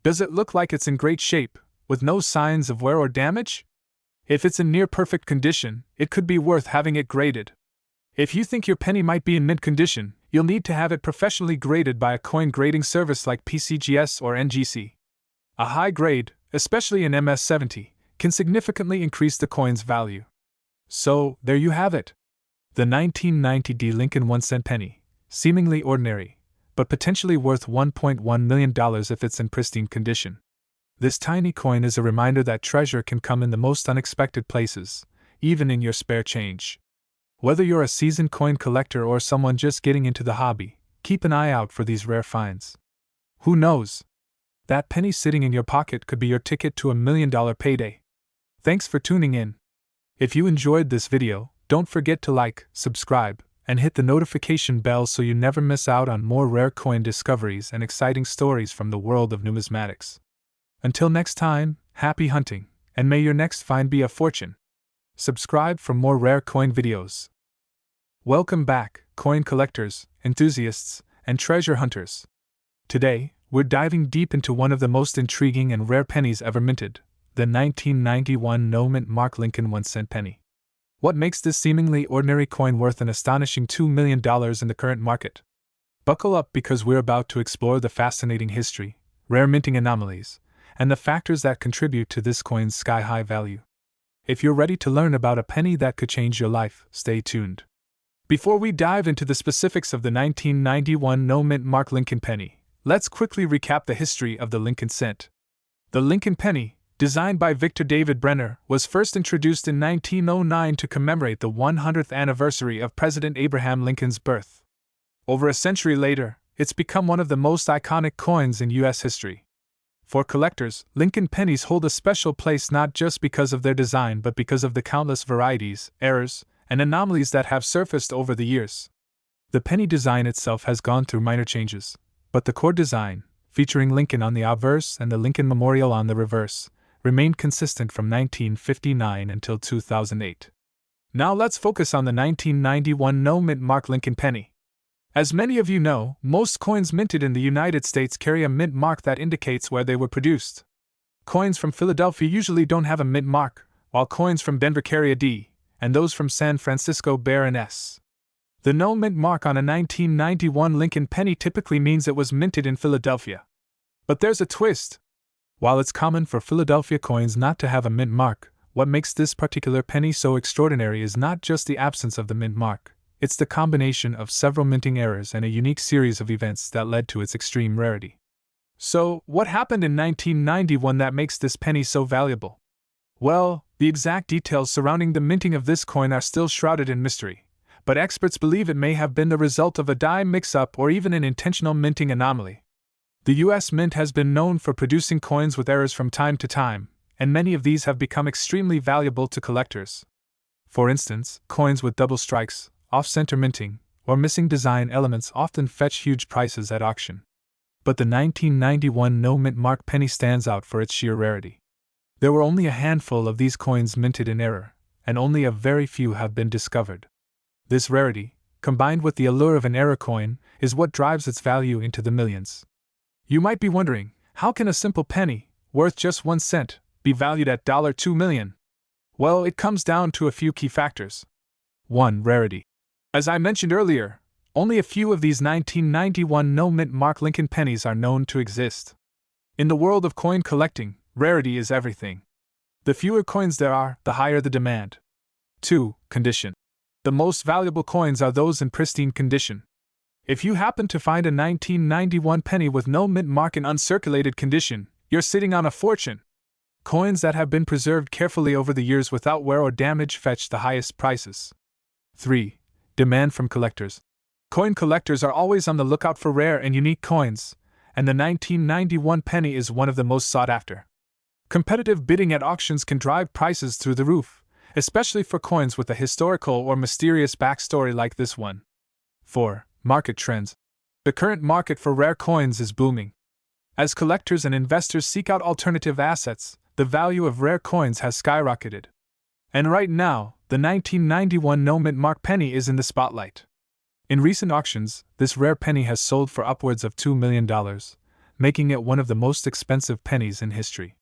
Does it look like it's in great shape, with no signs of wear or damage? If it's in near-perfect condition, it could be worth having it graded. If you think your penny might be in mint condition, you'll need to have it professionally graded by a coin grading service like PCGS or NGC. A high grade, especially an MS-70, can significantly increase the coin's value. So, there you have it. The 1990 D Lincoln 1-cent penny, seemingly ordinary, but potentially worth $1.1 million if it's in pristine condition. This tiny coin is a reminder that treasure can come in the most unexpected places, even in your spare change. Whether you're a seasoned coin collector or someone just getting into the hobby, keep an eye out for these rare finds. Who knows? That penny sitting in your pocket could be your ticket to $1 million payday. Thanks for tuning in. If you enjoyed this video, don't forget to like, subscribe, and hit the notification bell so you never miss out on more rare coin discoveries and exciting stories from the world of numismatics. Until next time, happy hunting, and may your next find be a fortune. Subscribe for more rare coin videos. Welcome back, coin collectors, enthusiasts, and treasure hunters. Today, we're diving deep into one of the most intriguing and rare pennies ever minted, the 1991 no-mint mark Lincoln 1-cent penny. What makes this seemingly ordinary coin worth an astonishing $2 million in the current market? Buckle up because we're about to explore the fascinating history, rare minting anomalies, and the factors that contribute to this coin's sky-high value. If you're ready to learn about a penny that could change your life, stay tuned. Before we dive into the specifics of the 1991 no-mint mark Lincoln penny, let's quickly recap the history of the Lincoln cent. The Lincoln penny, designed by Victor David Brenner, was first introduced in 1909 to commemorate the 100th anniversary of President Abraham Lincoln's birth. Over a century later, it's become one of the most iconic coins in U.S. history. For collectors, Lincoln pennies hold a special place not just because of their design but because of the countless varieties, errors, and anomalies that have surfaced over the years. The penny design itself has gone through minor changes, but the core design, featuring Lincoln on the obverse and the Lincoln Memorial on the reverse, remained consistent from 1959 until 2008. Now let's focus on the 1991 no-mint mark Lincoln penny. As many of you know, most coins minted in the United States carry a mint mark that indicates where they were produced. Coins from Philadelphia usually don't have a mint mark, while coins from Denver carry a D, and those from San Francisco bear an S. The no mint mark on a 1991 Lincoln penny typically means it was minted in Philadelphia. But there's a twist. While it's common for Philadelphia coins not to have a mint mark, what makes this particular penny so extraordinary is not just the absence of the mint mark. It's the combination of several minting errors and a unique series of events that led to its extreme rarity. So, what happened in 1991 that makes this penny so valuable? Well, the exact details surrounding the minting of this coin are still shrouded in mystery, but experts believe it may have been the result of a die mix-up or even an intentional minting anomaly. The U.S. Mint has been known for producing coins with errors from time to time, and many of these have become extremely valuable to collectors. For instance, coins with double strikes, off-center minting, or missing design elements often fetch huge prices at auction. But the 1991 no-mint mark penny stands out for its sheer rarity. There were only a handful of these coins minted in error, and only a very few have been discovered. This rarity, combined with the allure of an error coin, is what drives its value into the millions. You might be wondering, how can a simple penny, worth just 1 cent, be valued at $2 million? Well, it comes down to a few key factors. 1. Rarity. As I mentioned earlier, only a few of these 1991 no-mint mark Lincoln pennies are known to exist. In the world of coin collecting, rarity is everything. The fewer coins there are, the higher the demand. 2. Condition. The most valuable coins are those in pristine condition. If you happen to find a 1991 penny with no mint mark in uncirculated condition, you're sitting on a fortune. Coins that have been preserved carefully over the years without wear or damage fetch the highest prices. 3. Demand from collectors. Coin collectors are always on the lookout for rare and unique coins, and the 1991 penny is one of the most sought after. Competitive bidding at auctions can drive prices through the roof, especially for coins with a historical or mysterious backstory like this one. 4. Market trends. The current market for rare coins is booming. As collectors and investors seek out alternative assets, the value of rare coins has skyrocketed. And right now, the 1991 no-mint mark penny is in the spotlight. In recent auctions, this rare penny has sold for upwards of $2 million, making it one of the most expensive pennies in history.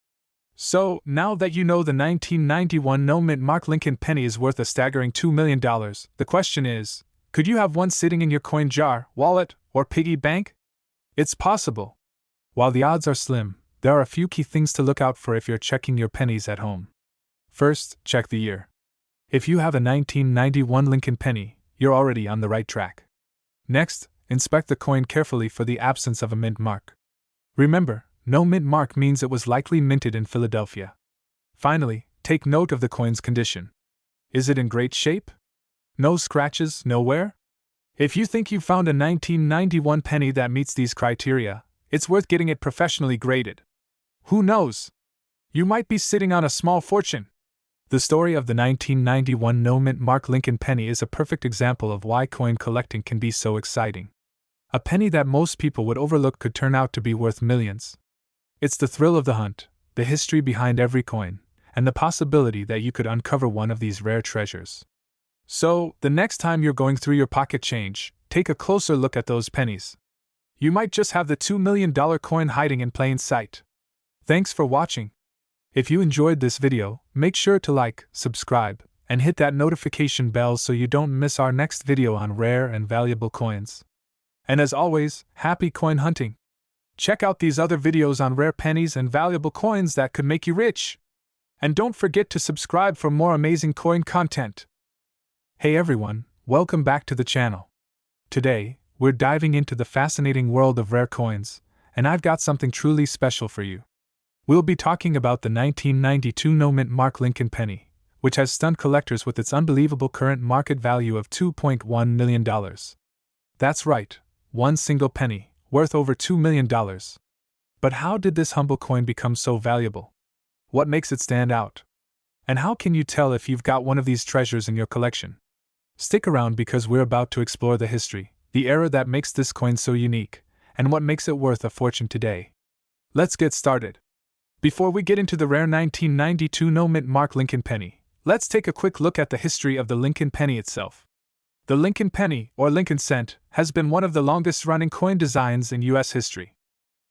So, now that you know the 1991 no-mint mark Lincoln penny is worth a staggering $2 million, the question is, could you have one sitting in your coin jar, wallet, or piggy bank? It's possible. While the odds are slim, there are a few key things to look out for if you're checking your pennies at home. First, check the year. If you have a 1991 Lincoln penny, you're already on the right track. Next, inspect the coin carefully for the absence of a mint mark. Remember, no mint mark means it was likely minted in Philadelphia. Finally, take note of the coin's condition. Is it in great shape? No scratches, no wear? If you think you found a 1991 penny that meets these criteria, it's worth getting it professionally graded. Who knows? You might be sitting on a small fortune. The story of the 1991 no-mint mark Lincoln penny is a perfect example of why coin collecting can be so exciting. A penny that most people would overlook could turn out to be worth millions. It's the thrill of the hunt, the history behind every coin, and the possibility that you could uncover one of these rare treasures. So, the next time you're going through your pocket change, take a closer look at those pennies. You might just have the $2 million coin hiding in plain sight. Thanks for watching. If you enjoyed this video, make sure to like, subscribe, and hit that notification bell so you don't miss our next video on rare and valuable coins. And as always, happy coin hunting! Check out these other videos on rare pennies and valuable coins that could make you rich. And don't forget to subscribe for more amazing coin content. Hey everyone, welcome back to the channel. Today, we're diving into the fascinating world of rare coins, and I've got something truly special for you. We'll be talking about the 1992 no-mint mark Lincoln penny, which has stunned collectors with its unbelievable current market value of $2.1 million. That's right, one single penny, worth over $2 million. But how did this humble coin become so valuable? What makes it stand out? And how can you tell if you've got one of these treasures in your collection? Stick around because we're about to explore the history, the era that makes this coin so unique, and what makes it worth a fortune today. Let's get started. Before we get into the rare 1992 no-mint mark Lincoln penny, let's take a quick look at the history of the Lincoln penny itself. The Lincoln penny, or Lincoln cent, has been one of the longest-running coin designs in U.S. history.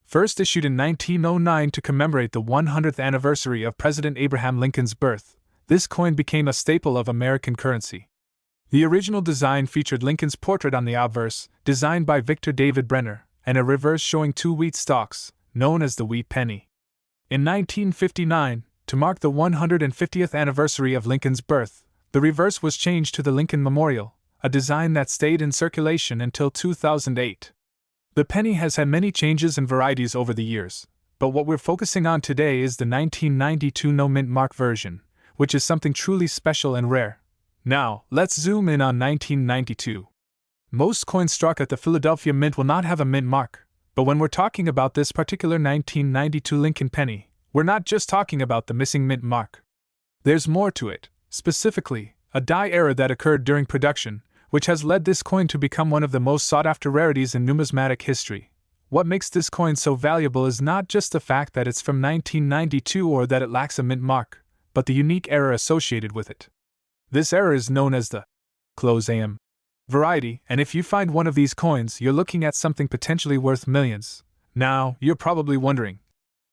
First issued in 1909 to commemorate the 100th anniversary of President Abraham Lincoln's birth, this coin became a staple of American currency. The original design featured Lincoln's portrait on the obverse, designed by Victor David Brenner, and a reverse showing two wheat stalks, known as the wheat penny. In 1959, to mark the 150th anniversary of Lincoln's birth, the reverse was changed to the Lincoln Memorial, a design that stayed in circulation until 2008. The penny has had many changes and varieties over the years, but what we're focusing on today is the 1992 no-mint mark version, which is something truly special and rare. Now, let's zoom in on 1992. Most coins struck at the Philadelphia Mint will not have a mint mark. But when we're talking about this particular 1992 Lincoln penny, we're not just talking about the missing mint mark. There's more to it, specifically, a die error that occurred during production, which has led this coin to become one of the most sought-after rarities in numismatic history. What makes this coin so valuable is not just the fact that it's from 1992 or that it lacks a mint mark, but the unique error associated with it. This error is known as the close AM variety, and if you find one of these coins, you're looking at something potentially worth millions. Now, you're probably wondering,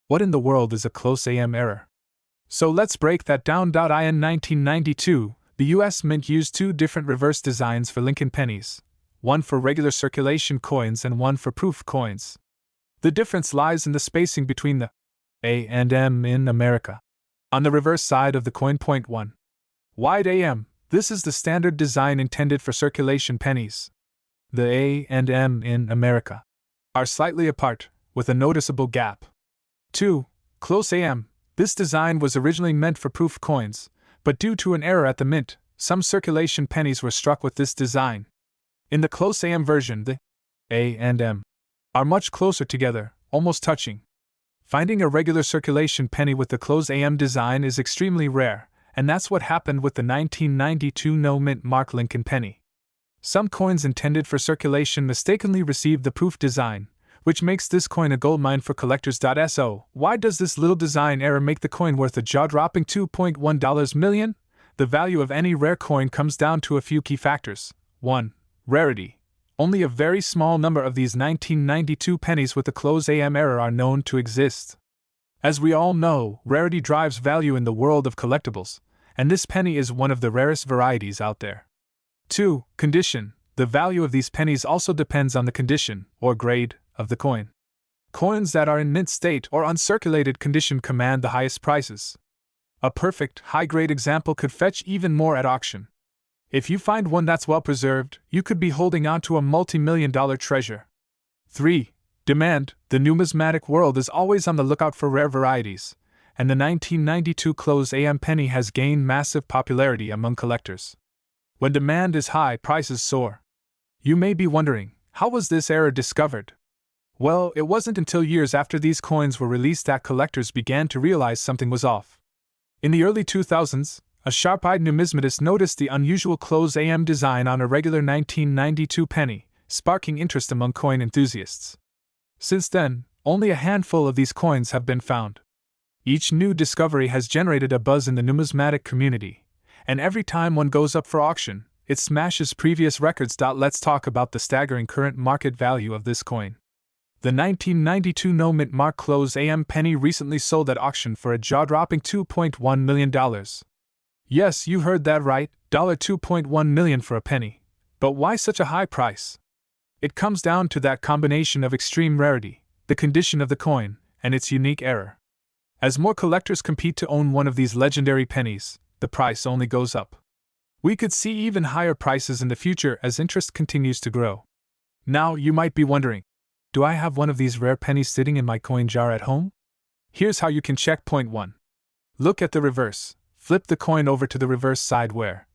what in the world is a close AM error? So let's break that down. In 1992, the US Mint used two different reverse designs for Lincoln pennies, one for regular circulation coins and one for proof coins. The difference lies in the spacing between the A and M in America. On the reverse side of the coin, 0.1 wide AM. This is the standard design intended for circulation pennies. The A and M in America are slightly apart, with a noticeable gap. 2. Close AM. This design was originally meant for proof coins, but due to an error at the mint, some circulation pennies were struck with this design. In the close AM version, the A and M are much closer together, almost touching. Finding a regular circulation penny with the close AM design is extremely rare, and that's what happened with the 1992 no-mint mark Lincoln penny. Some coins intended for circulation mistakenly received the proof design, which makes this coin a goldmine for collectors. So, why does this little design error make the coin worth a jaw-dropping $2.1 million? The value of any rare coin comes down to a few key factors. 1. Rarity. Only a very small number of these 1992 pennies with the close AM error are known to exist. As we all know, rarity drives value in the world of collectibles, and this penny is one of the rarest varieties out there. 2. Condition. The value of these pennies also depends on the condition, or grade, of the coin. Coins that are in mint state or uncirculated condition command the highest prices. A perfect, high-grade example could fetch even more at auction. If you find one that's well preserved, you could be holding on to a multi-million-dollar treasure. 3. Demand. The numismatic world is always on the lookout for rare varieties, and the 1992 close AM penny has gained massive popularity among collectors. When demand is high, prices soar. You may be wondering, how was this error discovered? Well, it wasn't until years after these coins were released that collectors began to realize something was off. In the early 2000s, a sharp-eyed numismatist noticed the unusual close AM design on a regular 1992 penny, sparking interest among coin enthusiasts. Since then, only a handful of these coins have been found. Each new discovery has generated a buzz in the numismatic community, and every time one goes up for auction, it smashes previous records. Let's talk about the staggering current market value of this coin. The 1992 no mint mark close AM penny recently sold at auction for a jaw-dropping $2.1 million. Yes, you heard that right, $2.1 million for a penny. But why such a high price? It comes down to that combination of extreme rarity, the condition of the coin, and its unique error. As more collectors compete to own one of these legendary pennies, the price only goes up. We could see even higher prices in the future as interest continues to grow. Now, you might be wondering, do I have one of these rare pennies sitting in my coin jar at home? Here's how you can check. Point 1. Look at the reverse. Flip the coin over to the reverse side where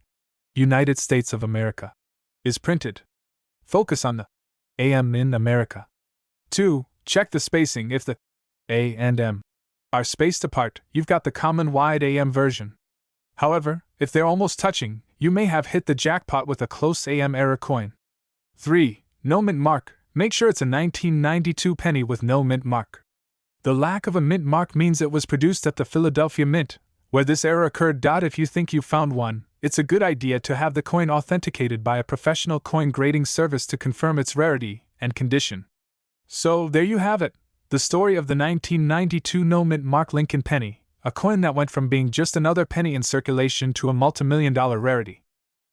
United States of America is printed. Focus on the AM in America. 2. Check the spacing. If the A and M are spaced apart, you've got the common wide AM version. However, if they're almost touching, you may have hit the jackpot with a close AM error coin. 3. No mint mark. Make sure it's a 1992 penny with no mint mark. The lack of a mint mark means it was produced at the Philadelphia Mint, where this error occurred. If you think you found one, it's a good idea to have the coin authenticated by a professional coin grading service to confirm its rarity and condition. So, there you have it, the story of the 1992 no mint mark Lincoln penny, a coin that went from being just another penny in circulation to a multi-million-dollar rarity.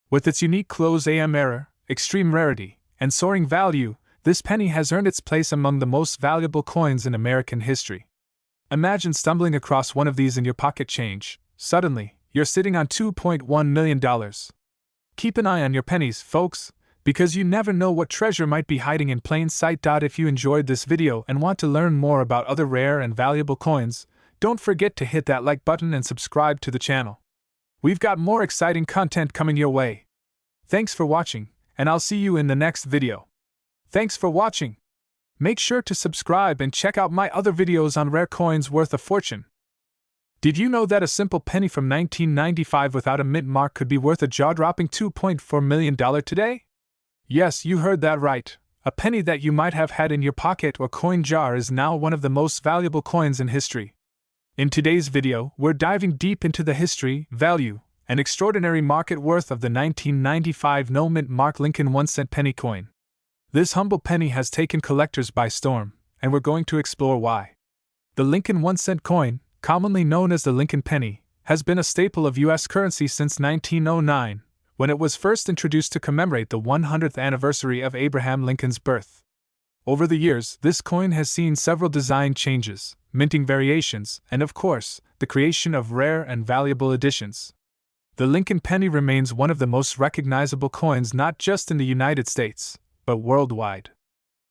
With its unique close AM error, extreme rarity, and soaring value, this penny has earned its place among the most valuable coins in American history. Imagine stumbling across one of these in your pocket change. Suddenly, you're sitting on $2.1 million. Keep an eye on your pennies, folks, because you never know what treasure might be hiding in plain sight. If you enjoyed this video and want to learn more about other rare and valuable coins, don't forget to hit that like button and subscribe to the channel. We've got more exciting content coming your way. Thanks for watching, and I'll see you in the next video. Thanks for watching. Make sure to subscribe and check out my other videos on rare coins worth a fortune. Did you know that a simple penny from 1995 without a mint mark could be worth a jaw-dropping $2.4 million today? Yes, you heard that right. A penny that you might have had in your pocket or coin jar is now one of the most valuable coins in history. In today's video, we're diving deep into the history, value, and extraordinary market worth of the 1995 no mint mark Lincoln 1-cent penny coin. This humble penny has taken collectors by storm, and we're going to explore why. The Lincoln 1-cent coin, commonly known as the Lincoln penny, has been a staple of U.S. currency since 1909, when it was first introduced to commemorate the 100th anniversary of Abraham Lincoln's birth. Over the years, this coin has seen several design changes, minting variations, and of course, the creation of rare and valuable editions. The Lincoln penny remains one of the most recognizable coins not just in the United States, but worldwide.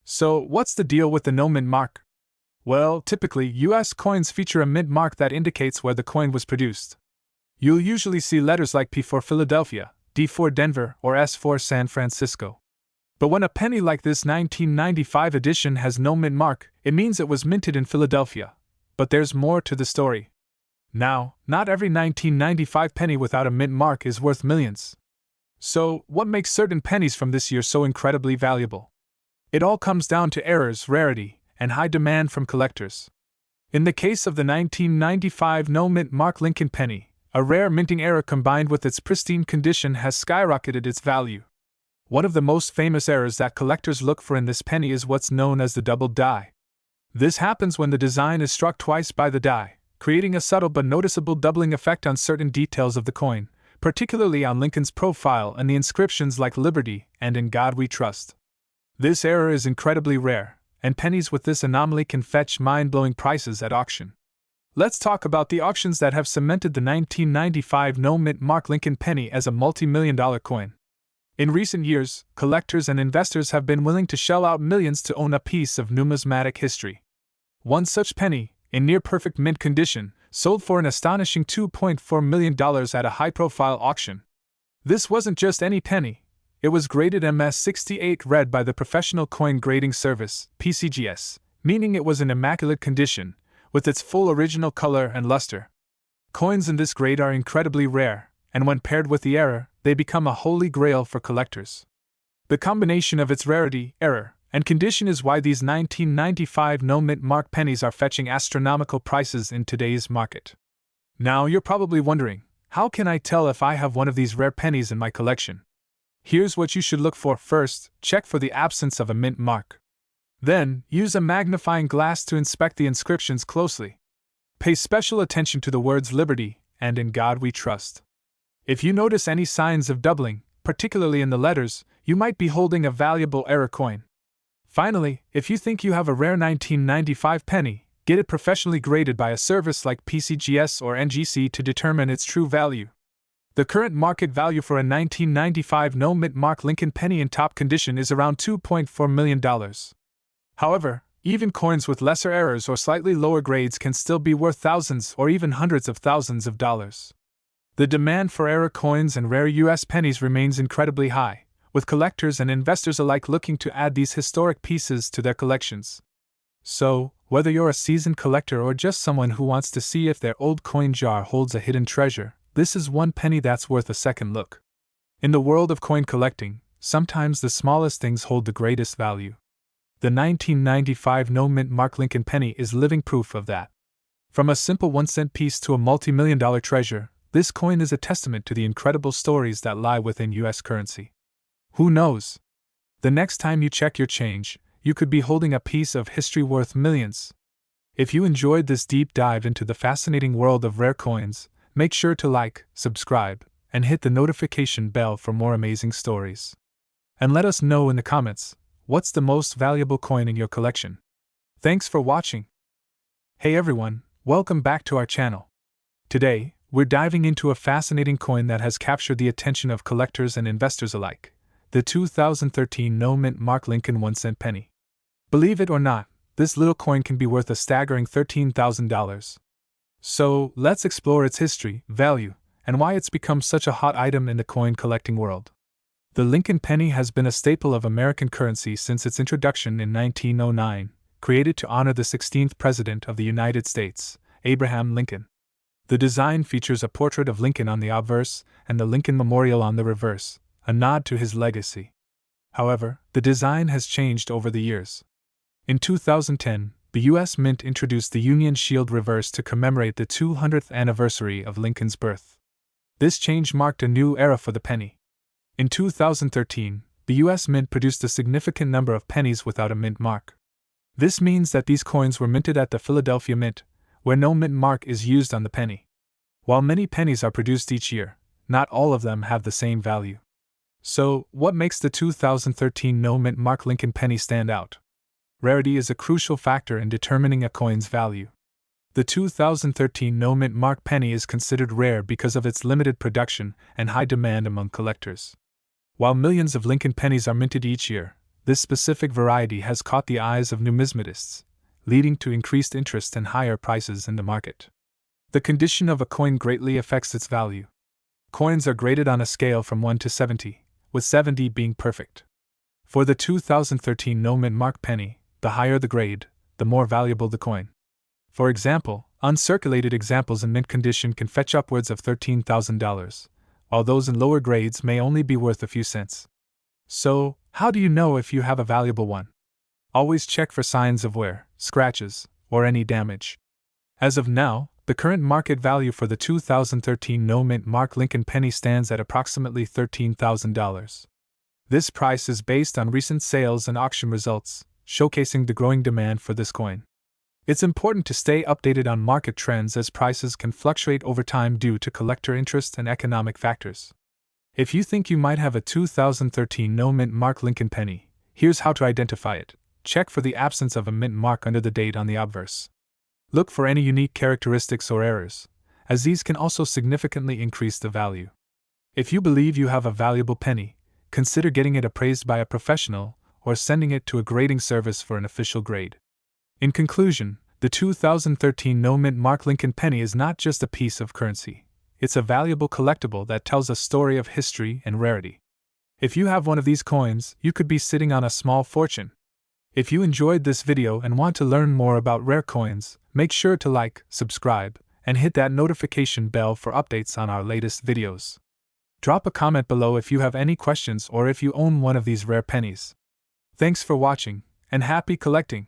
So, what's the deal with the no mint mark? Well, typically, U.S. coins feature a mint mark that indicates where the coin was produced. You'll usually see letters like P for Philadelphia, D for Denver, or S for San Francisco. But when a penny like this 1995 edition has no mint mark, it means it was minted in Philadelphia. But there's more to the story. Now, not every 1995 penny without a mint mark is worth millions. So, what makes certain pennies from this year so incredibly valuable? It all comes down to errors, rarity, and high demand from collectors. In the case of the 1995 no mint mark Lincoln penny, a rare minting error combined with its pristine condition has skyrocketed its value. One of the most famous errors that collectors look for in this penny is what's known as the double die. This happens when the design is struck twice by the die, creating a subtle but noticeable doubling effect on certain details of the coin, particularly on Lincoln's profile and the inscriptions like Liberty and In God We Trust. This error is incredibly rare, and pennies with this anomaly can fetch mind-blowing prices at auction. Let's talk about the auctions that have cemented the 1995 no-mint mark Lincoln penny as a multi-million-dollar coin. In recent years, collectors and investors have been willing to shell out millions to own a piece of numismatic history. One such penny, in near-perfect mint condition, sold for an astonishing $2.4 million at a high-profile auction. This wasn't just any penny. It was graded MS-68 red by the Professional Coin Grading Service, PCGS, meaning it was in immaculate condition, with its full original color and luster. Coins in this grade are incredibly rare, and when paired with the error, they become a holy grail for collectors. The combination of its rarity, error, and condition is why these 1995 no-mint mark pennies are fetching astronomical prices in today's market. Now you're probably wondering, how can I tell if I have one of these rare pennies in my collection? Here's what you should look for. First, check for the absence of a mint mark. Then, use a magnifying glass to inspect the inscriptions closely. Pay special attention to the words Liberty and In God We Trust. If you notice any signs of doubling, particularly in the letters, you might be holding a valuable error coin. Finally, if you think you have a rare 1995 penny, get it professionally graded by a service like PCGS or NGC to determine its true value. The current market value for a 1995 no-mint mark Lincoln penny in top condition is around $2.4 million. However, even coins with lesser errors or slightly lower grades can still be worth thousands or even hundreds of thousands of dollars. The demand for error coins and rare U.S. pennies remains incredibly high, with collectors and investors alike looking to add these historic pieces to their collections. So, whether you're a seasoned collector or just someone who wants to see if their old coin jar holds a hidden treasure, this is one penny that's worth a second look. In the world of coin collecting, sometimes the smallest things hold the greatest value. The 1995 no-mint mark Lincoln penny is living proof of that. From a simple 1-cent piece to a multi-million-dollar treasure, this coin is a testament to the incredible stories that lie within U.S. currency. Who knows? The next time you check your change, you could be holding a piece of history worth millions. If you enjoyed this deep dive into the fascinating world of rare coins, make sure to like, subscribe, and hit the notification bell for more amazing stories. And let us know in the comments, what's the most valuable coin in your collection? Thanks for watching. Hey everyone, welcome back to our channel. Today, we're diving into a fascinating coin that has captured the attention of collectors and investors alike, the 2013 no-mint mark Lincoln 1-cent penny. Believe it or not, this little coin can be worth a staggering $13,000. So, let's explore its history, value, and why it's become such a hot item in the coin collecting world. The Lincoln penny has been a staple of American currency since its introduction in 1909, created to honor the 16th President of the United States, Abraham Lincoln. The design features a portrait of Lincoln on the obverse and the Lincoln Memorial on the reverse, a nod to his legacy. However, the design has changed over the years. In 2010, the U.S. Mint introduced the Union Shield reverse to commemorate the 200th anniversary of Lincoln's birth. This change marked a new era for the penny. In 2013, the U.S. Mint produced a significant number of pennies without a mint mark. This means that these coins were minted at the Philadelphia Mint, where no mint mark is used on the penny. While many pennies are produced each year, not all of them have the same value. So, what makes the 2013 no mint mark Lincoln penny stand out? Rarity is a crucial factor in determining a coin's value. The 2013 no mint mark penny is considered rare because of its limited production and high demand among collectors. While millions of Lincoln pennies are minted each year, this specific variety has caught the eyes of numismatists, leading to increased interest and higher prices in the market. The condition of a coin greatly affects its value. Coins are graded on a scale from 1 to 70, with 70 being perfect. For the 2013 no mint mark penny, the higher the grade, the more valuable the coin. For example, uncirculated examples in mint condition can fetch upwards of $13,000, while those in lower grades may only be worth a few cents. So, how do you know if you have a valuable one? Always check for signs of wear, scratches, or any damage. As of now, the current market value for the 2013 no mint mark Lincoln penny stands at approximately $13,000. This price is based on recent sales and auction results, showcasing the growing demand for this coin. It's important to stay updated on market trends as prices can fluctuate over time due to collector interest and economic factors. If you think you might have a 2013 no mint mark Lincoln penny, here's how to identify it. Check for the absence of a mint mark under the date on the obverse. Look for any unique characteristics or errors, as these can also significantly increase the value. If you believe you have a valuable penny, consider getting it appraised by a professional or sending it to a grading service for an official grade. In conclusion, the 2013 no mint mark Lincoln penny is not just a piece of currency. It's a valuable collectible that tells a story of history and rarity. If you have one of these coins, you could be sitting on a small fortune. If you enjoyed this video and want to learn more about rare coins, make sure to like, subscribe, and hit that notification bell for updates on our latest videos. Drop a comment below if you have any questions or if you own one of these rare pennies. Thanks for watching, and happy collecting!